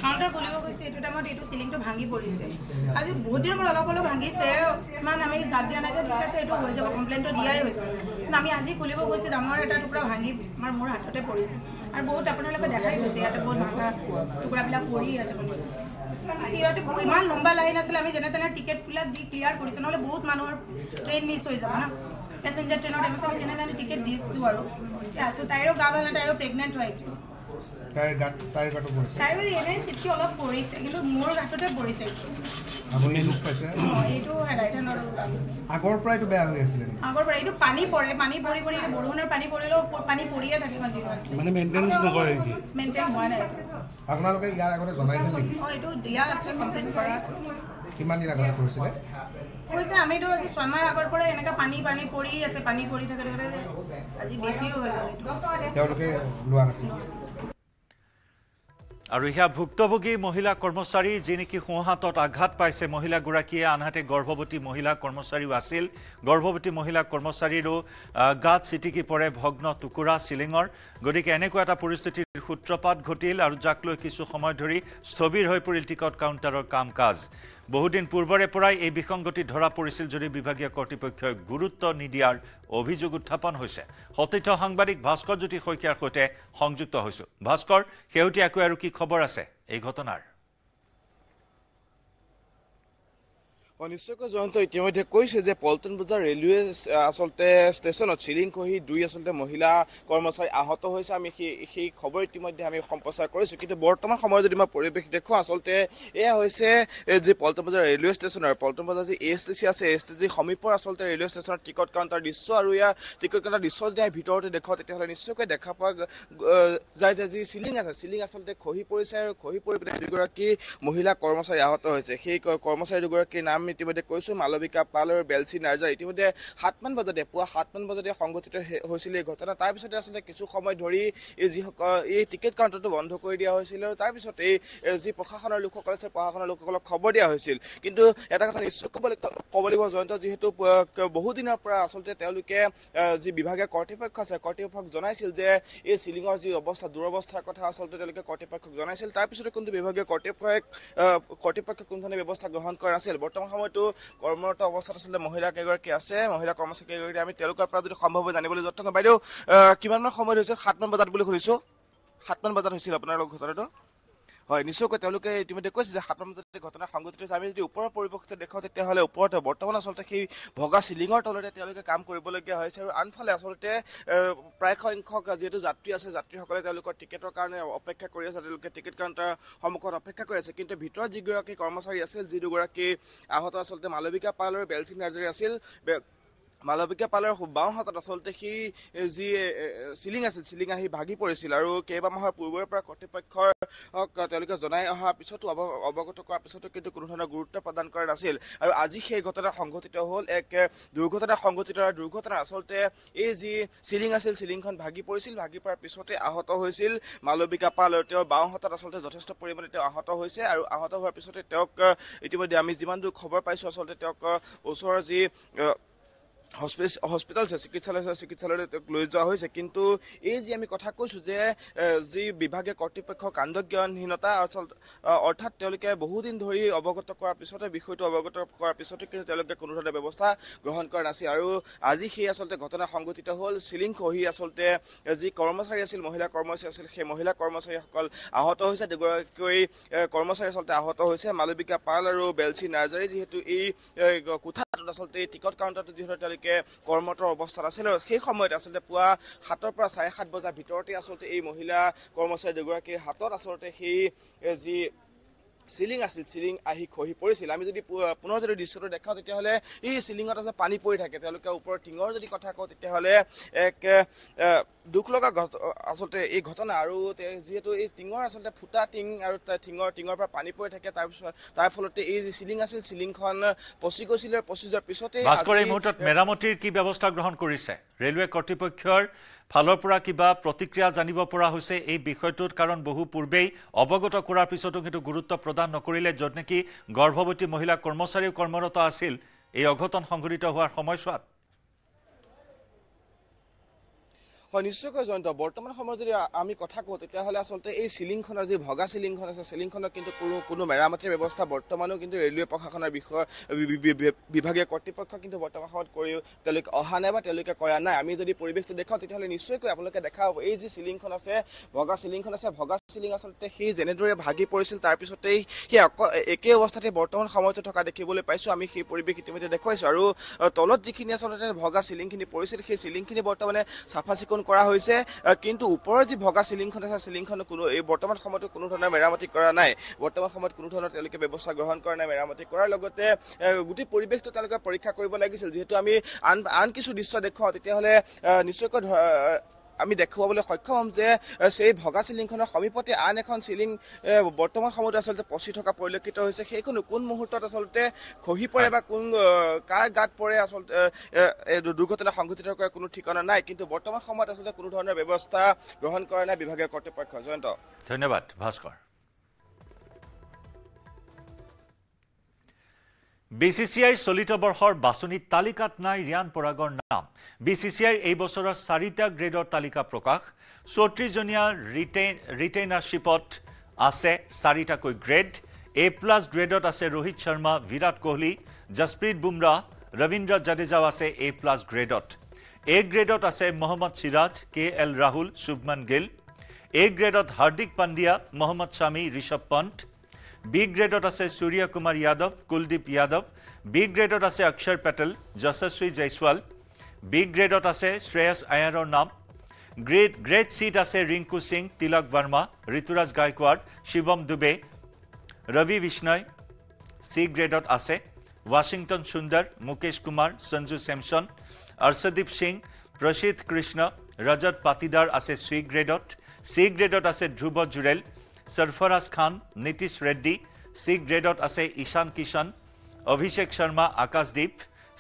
কাউন্টাৰ খুলিব গৈছে এইটো টাইমত এইটো সিলিংটো ভাঙি পৰিছে আজি বহুত দিনৰ পৰা অলপ ভাঙিছে ইমান আমি গাত দিয়া নাই যে ঠিক আছে এইটো হৈ যাব কমপ্লেইনটো দিয়াই হৈছে কিন্তু আমি আজি খুলিব গৈছে ডাঙৰ এটা টুকুৰা ভাঙি মোৰ হাততে পৰিছে আৰু বহুত আপোনালোকে দেখাই গৈছে ইয়াতে বহুত ভাঙা টুকুৰাবিলাক পৰি আছে সিহঁতে ইমান লম্বা লাইন আছিলে আমি যেনে তেনে টিকেটবিলাক দি ক্লিয়াৰ কৰিছোঁ নহ'লে বহুত মানুহৰ ট্ৰেইন মিছ হৈ যাব না পেচেঞ্জাৰ ট্ৰেইনত আমি যেনে তেনে টিকেট দিছোঁ আৰু আছোঁ তাইৰো গা ভাল নাই তাইৰো প্ৰেগনেণ্ট হয় তাইৰো এনেই চিটটো অলপ পৰিছে কিন্তু মোৰ গাঁততে পৰিছে এইটো ৰাইট হেণ্ডৰ আগৰ পৰা এইটো বেয়া হৈ আছিলে আগৰ পৰা এইটো পানী পৰি বৰষুণৰ পানী পৰিলেও পানী পৰিয়ে থাকে কণ্টিনিউৱাছলি মানে মেইনটেনেন্স নকৰে নেকি মেইনটেইন হোৱা নাই আপোনালোকে ইয়াৰ আগতে জনাইছিল নেকি এইটো দিয়া আছে কমপ্লেইন কৰা আছে কিমান দিন আগতে কৰিছিলে কৈছে আমিতো আজি 6 মাহ আগৰ পৰা এনেকা পানী পৰি আছে পানী পৰি থাকে আজি বেছিও হৈ গ'ল তেওঁলোকে লোৱা নাছিল আৰু ইয়া ভুক্তভোগী মহিলা কৰ্মচাৰী যি নেকি সোঁহাতত আঘাত পাইছে মহিলাগৰাকীয়ে আনহাতে গৰ্ভৱতী মহিলা কৰ্মচাৰীও আছিল গৰ্ভৱতী মহিলা কৰ্মচাৰীৰো গাত চিটিকি পৰে ভগ্ন টুকুৰা চিলিঙৰ গতিকে এনেকুৱা এটা পৰিস্থিতিৰ সূত্ৰপাত ঘটিল আৰু যাক লৈ কিছু সময় ধৰি স্থবিৰ হৈ পৰিল টিকট কাউণ্টাৰৰ কাম কাজ বহুদিন পূৰ্বৰে পৰাই এই বিসংগতি ধৰা পৰিছিল যদি বিভাগীয় কৰ্তৃপক্ষই গুৰুত্ব নিদিয়াৰ অভিযোগ উত্থাপন হৈছে সতীৰ্থ সাংবাদিক ভাস্কৰ জ্যোতি শইকীয়াৰ সৈতে সংযুক্ত হৈছো ভাস্কৰ শেহতীয়াকৈ আৰু কি খবৰ আছে এই ঘটনাৰ নিশ্চয়কৈ জয়ন্ত ইতিমধ্যে কৈছে যে পল্টন বজাৰ ৰেলৱে আসলতে ষ্টেচনত চিলিং খহি 2 আসলতে মহিলা কৰ্মচাৰী আহত হৈছে আমি সেই খবৰ ইতিমধ্যে আমি সম্প্ৰচাৰ কৰিছোঁ কিন্তু বৰ্তমান সময়ত যদি মই পৰিৱেশ দেখো আসলতে এয়া হৈছে যে পল্টন বজাৰ ৰেলৱে ষ্টেচনৰ পল্টন বজাৰ যি এএছটিচি আছে এএছটিচি সমীপৰ আসলতে ৰেলৱে ষ্টেচনৰ টিকট কাউণ্টাৰ দৃশ্য আৰু ইয়াৰ টিকট কাউণ্টাৰ দৃশ্য যদি ভিতৰতে দেখো তেতিয়াহ'লে নিশ্চয়কৈ দেখা পোৱা যায় যে যি চিলিং আছে চিলিং আসলতে খহি পৰিছে আৰু খহি পৰি পেলাই দুগৰাকী মহিলা কৰ্মচাৰী আহত হৈছে সেই কৰ্মচাৰী দুগৰাকীৰ নাম ইতিমধ্যে কৈছো মালবিকা পাল আৰু বেলচি নাৰ্জাৰ ইতিমধ্যে 7 মান বজাতে পুৱা 7 মান বজাতে সংঘটিত হৈছিল এই ঘটনা তাৰ পিছতে আসলে কিছু সময় ধৰি এই টিকেট কাউণ্টাৰটো বন্ধ কৰি দিয়া হৈছিল আৰু তাৰ পিছতে যি প্ৰশাসনৰ লোকসকল আছে প্ৰশাসনৰ লোকসকলক খবৰ দিয়া হৈছিল কিন্তু এটা কথা নিশ্চয় ক'ব লাগিব জয়ন্ত যিহেতু বহু দিনৰ পৰা আসলতে তেওঁলোকে যি বিভাগীয় কৰ্তৃপক্ষ আছে কৰ্তৃপক্ষক জনাইছিল যে এই চিলিঙৰ যি অৱস্থা দুৰৱস্থাৰ কথা আসলতে তেওঁলোকে কৰ্তৃপক্ষক জনাইছিল তাৰ পিছতে কিন্তু বিভাগীয় কৰ্তৃপক্ষই কোনো ধৰণৰ ব্যৱস্থা গ্ৰহণ কৰা নাছিল বৰ্তমান সময়তো কৰ্মৰত অৱস্থাত আসলে মহিলা কেইগৰাকী আছে মহিলা কৰ্মচাৰী কেইগৰাকী আমি তেওঁলোকৰ পৰা যদি সম্ভৱ হয় জানিবলৈ যত্ন কৰিম বাইদেউ কিমান মান সময় হৈছে 7 মান বজাত বুলি শুনিছো 7 মান বজাত হৈছিল আপোনাৰ ঘটনাটো হয় নিশ্চয়কৈ তেওঁলোকে ইতিমধ্যে কৈছে যে 7 মান বজাত ঘটনা সংঘটিত হৈছে আমি যদি ওপৰৰ পৰিৱেশটো দেখাওঁ তেতিয়াহ'লে ওপৰতে বৰ্তমান আসলতে সেই ভগা চিলিঙৰ তলতে তেওঁলোকে কাম কৰিবলগীয়া হৈছে আৰু আনফালে আসলতে প্ৰায় সংখ্যক যিহেতু যাত্ৰী আছে যাত্ৰীসকলে তেওঁলোকৰ টিকেটৰ কাৰণে অপেক্ষা কৰি আছে তেওঁলোকে টিকেট কাউণ্টাৰ সন্মুখত অপেক্ষা কৰি আছে কিন্তু ভিতৰত যিগৰাকী কৰ্মচাৰী আছিল যি দুগৰাকী আহত আসলতে মালবিকা পাল আৰু বেলচি নাৰ্জাৰী আছিল মালবিকা পালৰ বাওঁ হাতত আসলতে সেই যি চিলিং আছিল চিলিং আহি ভাগি পৰিছিল আৰু কেইবা মাহৰ পূৰ্বৰে পৰা কৰ্তৃপক্ষৰ তেওঁলোকে জনাই অহাৰ পিছতো অৱগত কৰাৰ পিছতো কিন্তু কোনো ধৰণৰ গুৰুত্ব প্ৰদান কৰা নাছিল আৰু আজি সেই ঘটনা সংঘটিত হ'ল এক দুৰ্ঘটনা আসলতে এই যি চিলিং আছিল চিলিংখন ভাগি পৰিছিল ভাগি পৰাৰ পিছতে আহত হৈছিল মালবিকা পাল আৰু তেওঁৰ বাওঁ হাতত আসলতে যথেষ্ট পৰিমাণে তেওঁ আহত হৈছে আৰু আহত হোৱাৰ পিছতে তেওঁক ইতিমধ্যে আমি যিমান দূৰ খবৰ পাইছোঁ আসলতে তেওঁক ওচৰৰ যি হস্পিটেল চিকিৎসালয়লৈ লৈ যোৱা হৈছে কিন্তু এই যি আমি কথা কৈছোঁ যে যি বিভাগীয় কৰ্তৃপক্ষৰ কাণ্ডজ্ঞানহীনতা অৰ্থাৎ তেওঁলোকে বহুদিন ধৰি অৱগত কৰাৰ পিছতে বিষয়টো অৱগত কৰাৰ পিছতে কিন্তু তেওঁলোকে কোনো ধৰণৰ ব্যৱস্থা গ্ৰহণ কৰা নাছিল আৰু আজি সেই আচলতে ঘটনা সংঘটিত হ'ল চিলিং খহি আচলতে যি কৰ্মচাৰী আছিল মহিলা কৰ্মচাৰী আছিল সেই মহিলা কৰ্মচাৰীসকল আহত হৈছে দুগৰাকী কৰ্মচাৰী আচলতে আহত হৈছে মালবিকা পাল আৰু বেলচি নাৰ্জাৰী যিহেতু এই কোঠাটোত আচলতে টিকট কাউণ্টাৰটো যিহেতু তেওঁলোকে কৰ্মৰত অৱস্থাত আছিল আৰু সেই সময়ত আচলতে পুৱা 7 পৰা 7:30 বজাৰ ভিতৰতে আচলতে এই মহিলা কৰ্মচাৰী দুগৰাকীৰ হাতত আচলতে সেই যি চিলিং আছিল চিলিং আহি খহি পৰিছিল আমি যদি পুনৰ যদি দৃশ্যটো দেখাওঁ তেতিয়াহ'লে এই চিলিঙত আছে পানী পৰি থাকে তেওঁলোকে ওপৰৰ টিঙৰ যদি কথা কওঁ তেতিয়াহ'লে এক দুখ লগা আচলতে এই ঘটনা আৰু যিহেতু এই টিঙৰ আচলতে ফুটা টিং আৰু টিঙৰ পৰা পানী পৰি থাকে তাৰ ফলতে এই যি চিলিং আছিল চিলিংখন পচি গৈছিল আৰু পচি যোৱাৰ পিছতে ভাস্কৰ এই মুহূৰ্তত মেৰামতিৰ কি ব্যৱস্থা গ্ৰহণ কৰিছে ৰেলৱে কৰ্তৃপক্ষৰ ফালৰ পৰা কিবা প্ৰতিক্ৰিয়া জানিব পৰা হৈছে এই বিষয়টোত কাৰণ বহু পূৰ্বেই অৱগত কৰাৰ পিছতো কিন্তু গুৰুত্ব প্ৰদান নকৰিলে য'ত নেকি গৰ্ভৱতী মহিলা কৰ্মচাৰীও কৰ্মৰত আছিল এই অঘটন সংঘটিত হোৱাৰ সময়ছোৱাত হয় নিশ্চয়কৈ জয়ন্ত বৰ্তমান সময়ত যদি আমি কথা কওঁ তেতিয়াহ'লে আচলতে এই চিলিংখনৰ যি ভগা চিলিংখন আছে চিলিংখনৰ কিন্তু কোনো মেৰামতিৰ ব্যৱস্থা বৰ্তমানেও কিন্তু ৰেলৱে প্ৰশাসনৰ বিভাগীয় কৰ্তৃপক্ষ কিন্তু বৰ্তমান সময়ত তেওঁলোকে অহা নাই বা তেওঁলোকে কৰা নাই আমি যদি পৰিৱেশটো দেখাওঁ তেতিয়াহ'লে নিশ্চয়কৈ আপোনালোকে দেখা হ'ব এই যি চিলিংখন আছে ভগা চিলিং আচলতে সেই যেনেদৰে ভাগি পৰিছিল তাৰপিছতেই সেই একে অৱস্থাতে বৰ্তমান সময়তো থকা দেখিবলৈ পাইছোঁ আমি সেই পৰিৱেশ ইতিমধ্যে দেখুৱাইছোঁ আৰু তলত যিখিনি আচলতে ভগা চিলিংখিনি পৰিছিল সেই চিলিংখিনি বৰ্তমানে চাফা চিকুণ কৰা হৈছে কিন্তু ওপৰৰ যি ভগা চিলিংখন আছে চিলিংখন কোনো এই বৰ্তমান সময়তো কোনো ধৰণৰ মেৰামতি কৰা নাই বৰ্তমান সময়ত কোনো ধৰণৰ তেওঁলোকে ব্যৱস্থা গ্ৰহণ কৰা নাই মেৰামতি কৰাৰ লগতে গোটেই পৰিৱেশটো তেওঁলোকে পৰীক্ষা কৰিব লাগিছিল যিহেতু আমি আন কিছু দৃশ্য দেখুৱাওঁ তেতিয়াহ'লে নিশ্চয়কৈ আমি দেখুৱাবলৈ সক্ষম হ'ম যে সেই ভগা চিলিংখনৰ সমীপতে আন এখন চিলিং বৰ্তমান সময়ত আচলতে পচি থকা পৰিলক্ষিত হৈছে সেইখন কোন মুহূৰ্তত আচলতে খহি পৰে বা কোন কাৰ গাত পৰে আচলতে দুৰ্ঘটনা সংঘটিত কৰাৰ কোনো ঠিকনা নাই কিন্তু বৰ্তমান সময়ত আচলতে কোনো ধৰণৰ ব্যৱস্থা গ্ৰহণ কৰা নাই বিভাগীয় কৰ্তৃপক্ষ জয়ন্ত ধন্যবাদ ভাস্কৰ BCCIৰ চলিত বৰ্ষৰ বাছনিৰ তালিকাত নাই ৰিয়ান পৰাগৰ নাম BCCIৰ এই বছৰৰ 4টা গ্ৰেডৰ তালিকা প্ৰকাশ 34জনীয়া ৰিটেইনাৰশ্বিপত আছে 4টাকৈ গ্ৰেড A+ গ্ৰেডত আছে ৰোহিত শৰ্মা বিৰাট কোহলি জসপ্ৰীত বুমৰাহ ৰবীন্দ্ৰ জাদেজাও আছে A+ গ্ৰেডত A গ্ৰেডত আছে Muhammad Siraj KL Rahul Shubman Gill A গ্ৰেডত Hardik Pandya Muhammad Shami Rishabh Pant B গ্ৰেডত আছে সূৰ্য কুমাৰ যাদৱ কুলদীপ যাদৱ B গ্ৰেডত আছে অক্ষৰ পেটেল যশস্বী জয়সৱাল B গ্ৰেডত আছে শ্ৰেয়স আয়াৰৰ নাম গ্ৰেড সিট আছে ৰিংকু সিং তিলক বৰ্মা ঋতুৰাজ গায়কৱাড শিৱম দুবে ৰবি বিষ্ণয় C গ্ৰেডত আছে ৱাশ্বিংটন সুন্দৰ মুকেশ কুমাৰ সঞ্জু চেমছন অৰ্ষদীপ সিং প্ৰসিদ্ধ কৃষ্ণ ৰজত পাটিদাৰ আছে C গ্ৰেডত C গ্ৰেডত আছে ধ্ৰুৱ জুৰেল সৰফৰাজ খান নীতিশ ৰেড্ডি C গ্ৰেডত আছে ঈশান কিষণ অভিষেক শৰ্মা আকাশদীপ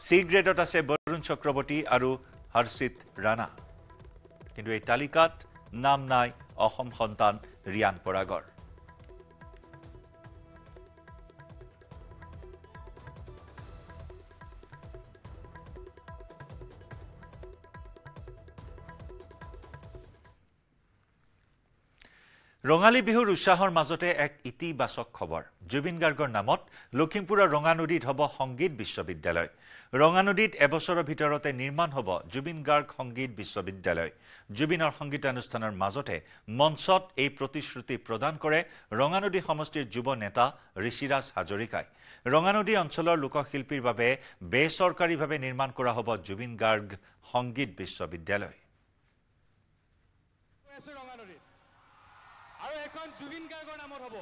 C গ্ৰেডত আছে বৰুণ চক্ৰৱৰ্তী আৰু হৰ্ষিত ৰাণা কিন্তু এই তালিকাত নাম নাই অসম সন্তান ৰিয়ান পৰাগৰ ৰঙালী বিহুৰ উৎসাহৰ মাজতে এক ইতিবাচক খবৰ জুবিন গাৰ্গৰ নামত লখিমপুৰৰ ৰঙানদীত হ'ব সংগীত বিশ্ববিদ্যালয় ৰঙানদীত এবছৰৰ ভিতৰতে নিৰ্মাণ হ'ব জুবিন গাৰ্গ সংগীত বিশ্ববিদ্যালয় জুবিনৰ সংগীতানুষ্ঠানৰ মাজতে মঞ্চত এই প্ৰতিশ্ৰুতি প্ৰদান কৰে ৰঙানদী সমষ্টিৰ যুৱ নেতা ঋষিৰাজ হাজৰিকাই ৰঙানদী অঞ্চলৰ লোকশিল্পীৰ বাবে বেচৰকাৰীভাৱে নিৰ্মাণ কৰা হ'ব জুবিন গাৰ্গ সংগীত বিশ্ববিদ্যালয় আৰু এখন জুবিন গাৰ্গৰ নামত হ'ব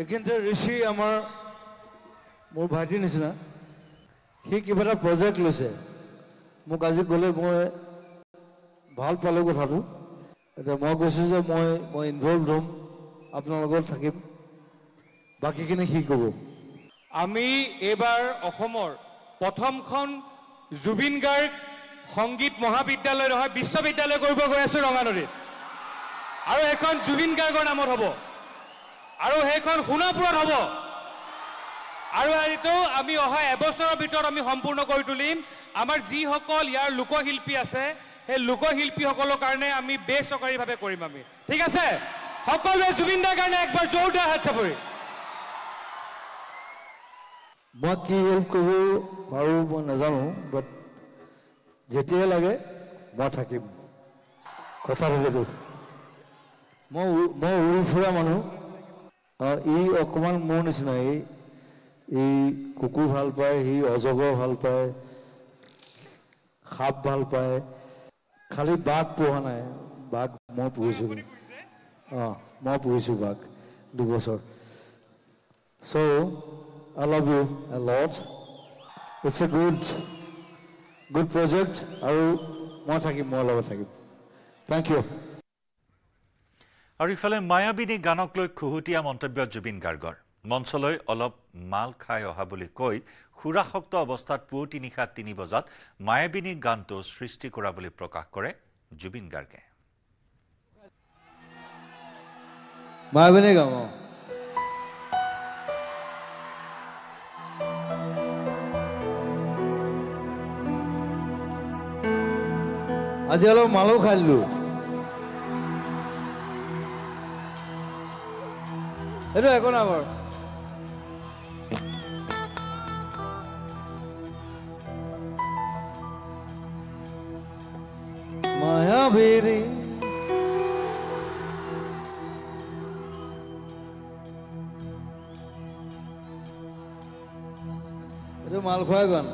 এখানতে ঋষি আমাৰ মোৰ ভাইটিৰ নিচিনা সি কিবা এটা প্ৰজেক্ট লৈছে মোক আজি ক'লে মই ভাল পালোঁ কথাটো এতিয়া মই কৈছোঁ যে মই ইনভলভ হ'ম আপোনাৰ লগত থাকিম বাকীখিনি সি ক'ব আমি এইবাৰ অসমৰ প্ৰথমখন জুবিন গাৰ্গ সংগীত মহাবিদ্যালয় নহয় বিশ্ববিদ্যালয় কৰিব গৈ আছোঁ ৰঙানদীত আৰু এখন জুবিন গাৰ্গৰ নামত হ'ব আৰু সেইখন সোণাপুৰত হ'ব আৰু এইটো আমি অহা এবছৰৰ ভিতৰত আমি সম্পূৰ্ণ কৰি তুলিম আমাৰ যিসকল ইয়াৰ লোকশিল্পী আছে সেই লোকশিল্পীসকলৰ কাৰণে আমি বেচৰকাৰীভাৱে কৰিম আমি ঠিক আছে সকলোৱে জুবিন দাৰ কাৰণে একবাৰ জোৰদাৰ হাত চাপৰি মই কি হেল্প কৰিব পাৰোঁ মই নাজানো বাট যেতিয়াই লাগে মই থাকিম কথা হ'লেতো মই উৰি ফুৰা মানুহ ই অকণমান মোৰ নিচিনা এই কুকুৰ ভাল পায় সি অজগৰ ভাল পায় সাপ ভাল পায় খালি বাঘ পোহা নাই বাঘ মই পুহিছোঁ মই পুহিছোঁ বাঘ 2 বছৰ চ' I love you a lot. It's a good project আৰু মই থাকিম মোৰ লগত থাকিম Thank you. আৰু ইফালে মায়াবিনী গানক লৈ খুহুতীয়া মন্তব্য জুবিন গাৰ্গৰ মঞ্চলৈ অলপ মাল খাই অহা বুলি কৈ খুৰাসক্ত অৱস্থাত পুৱতি নিশা 3 বজাত মায়াবিনী গানটো সৃষ্টি কৰা বুলি প্ৰকাশ কৰে জুবিন গাৰ্গে মায়াবিনী গাম আজি অলপ মালো খাই দিলো এইটো একো নাই বাৰু মায়াবিনী এইটো মালখোৱা গান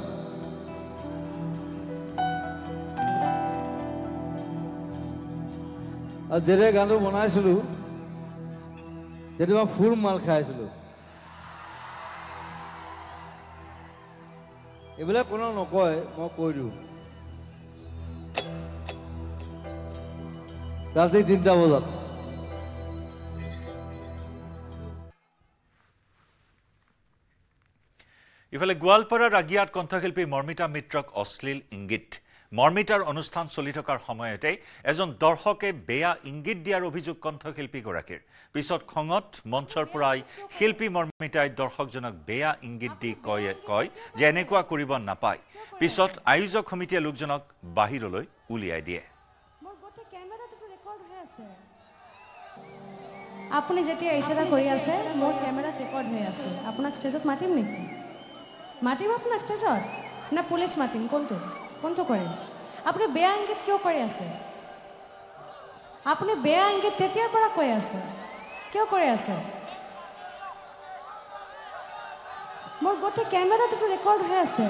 আৰু যেতিয়া গানটো বনাইছিলোঁ তেতিয়া মই ফুল মাল খাইছিলোঁ এইবিলাক কোনো নকয় মই কৈ দিওঁ ৰাতি 3টা বজাত ইফালে গোৱালপাৰাৰ আগিয়াত কণ্ঠশিল্পী মৰ্মিতা মিত্ৰক অশ্লীল ইংগিত মৰ্মিতাৰ অনুষ্ঠান চলি থকাৰ সময়তে এজন দৰ্শকে বেয়া ইংগিত দিয়াৰ অভিযোগ কণ্ঠশিল্পীগৰাকীৰ পিছত খঙত মঞ্চৰ পৰাই শিল্পী মৰ্মিতাই দৰ্শকজনক বেয়া ইংগিত দি কয় যে এনেকুৱা কৰিব নাপায় পিছত আয়োজক সমিতিয়ে লোকজনক বাহিৰলৈ উলিয়াই দিয়ে আপুনি যেতিয়া ইশাৰা কৰি আছে মোৰ কেমেৰাত ৰেকৰ্ড হৈ আছে আপোনাক ষ্টেজত মাতিম নেকি মাতিম আপোনাক ষ্টেজত না পুলিচ মাতিম কোনটো কৰিম আপুনি বেয়া ইংগিত কিয় কৰি আছে আপুনি বেয়া ইংগিত তেতিয়াৰ পৰা কৈ আছে কিয় কৰি আছে মোৰ গোটেই কেমেৰাত ৰেকৰ্ড হৈ আছে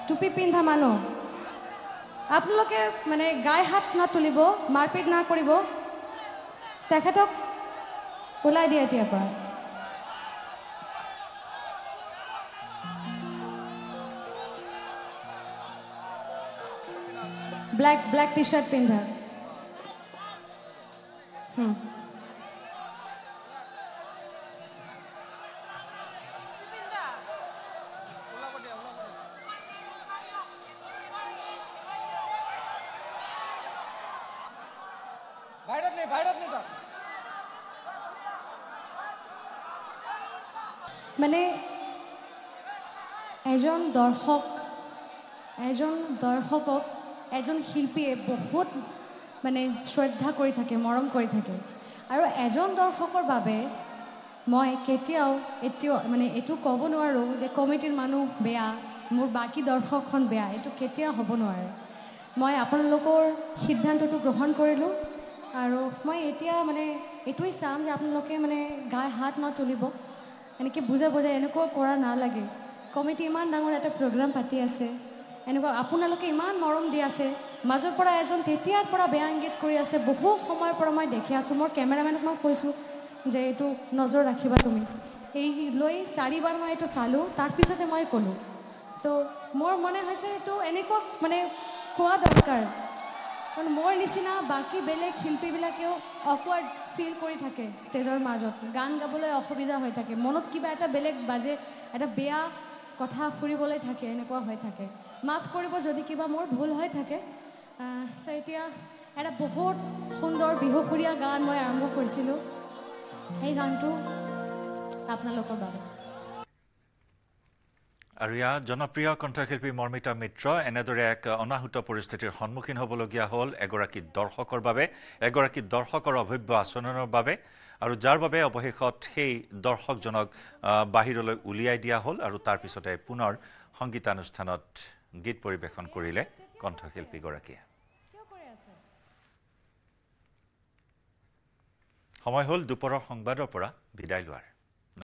টুপি পিন্ধা মানুহ আপোনালোকে মানে গায়ে হাত তুলিব মাৰপিট না কৰিব তেখেতক ওলাই দিয়ে এতিয়াৰ পৰা ব্ল্যাক টি-শাৰ্ট পিন্ধা মানে এজন দৰ্শকক এজন শিল্পীয়ে বহুত মানে শ্ৰদ্ধা কৰি থাকে মৰম কৰি থাকে আৰু এজন দৰ্শকৰ বাবে মই এতিয়াও মানে এইটো ক'ব নোৱাৰোঁ যে কমিটিৰ মানুহ বেয়া মোৰ বাকী দৰ্শকখন বেয়া এইটো কেতিয়াও হ'ব নোৱাৰে মই আপোনালোকৰ সিদ্ধান্তটো গ্ৰহণ কৰিলোঁ আৰু মই এতিয়া মানে এইটোৱেই চাম যে আপোনালোকে মানে গায়ে হাত তুলিব এনেকৈ বুজাই এনেকুৱা কৰা নালাগে কমিটি ইমান ডাঙৰ এটা প্ৰগ্ৰাম পাতি আছে এনেকুৱা আপোনালোকে ইমান মৰম দি আছে মাজৰ পৰা এজন তেতিয়াৰ পৰা বেয়া ইংগিত কৰি আছে বহু সময়ৰ পৰা মই দেখি আছোঁ মোৰ কেমেৰামেনক মই কৈছোঁ যে এইটো নজৰ ৰাখিবা তুমি এই লৈ 4বাৰ মই এইটো চালোঁ তাৰপিছতে মই ক'লোঁ তো মোৰ মনে হৈছে এইটো এনেকুৱা মানে কোৱা দৰকাৰ কাৰণ মোৰ নিচিনা বাকী বেলেগ শিল্পীবিলাকেও অকৱাৰ্ড ফিল কৰি থাকে ষ্টেজৰ মাজত গান গাবলৈ অসুবিধা হৈ থাকে মনত কিবা এটা বেলেগ বাজে এটা বেয়া কথা ফুৰিবলৈ থাকে এনেকুৱা হৈ থাকে মাফ কৰিব যদি কিবা মোৰ ভুল হৈ থাকে এতিয়া এটা বহুত সুন্দৰ বিহুসুৰীয়া গান মই আৰম্ভ কৰিছিলোঁ সেই গানটো আপোনালোকৰ বাবে আৰু ইয়াত জনপ্ৰিয় কণ্ঠশিল্পী মৰ্মিতা মিত্ৰ এনেদৰে এক অনাহুত পৰিস্থিতিৰ সন্মুখীন হ'বলগীয়া হ'ল এগৰাকী দৰ্শকৰ অভব্য আচৰণৰ বাবে আৰু যাৰ বাবে অৱশেষত সেই দৰ্শকজনক বাহিৰলৈ উলিয়াই দিয়া হ'ল আৰু তাৰ পিছতে পুনৰ সংগীতানুষ্ঠানত গীত পৰিৱেশন কৰিলে কণ্ঠশিল্পীগৰাকীয়ে সময় হ'ল দুপৰৰ সংবাদৰ পৰা বিদায় লোৱাৰ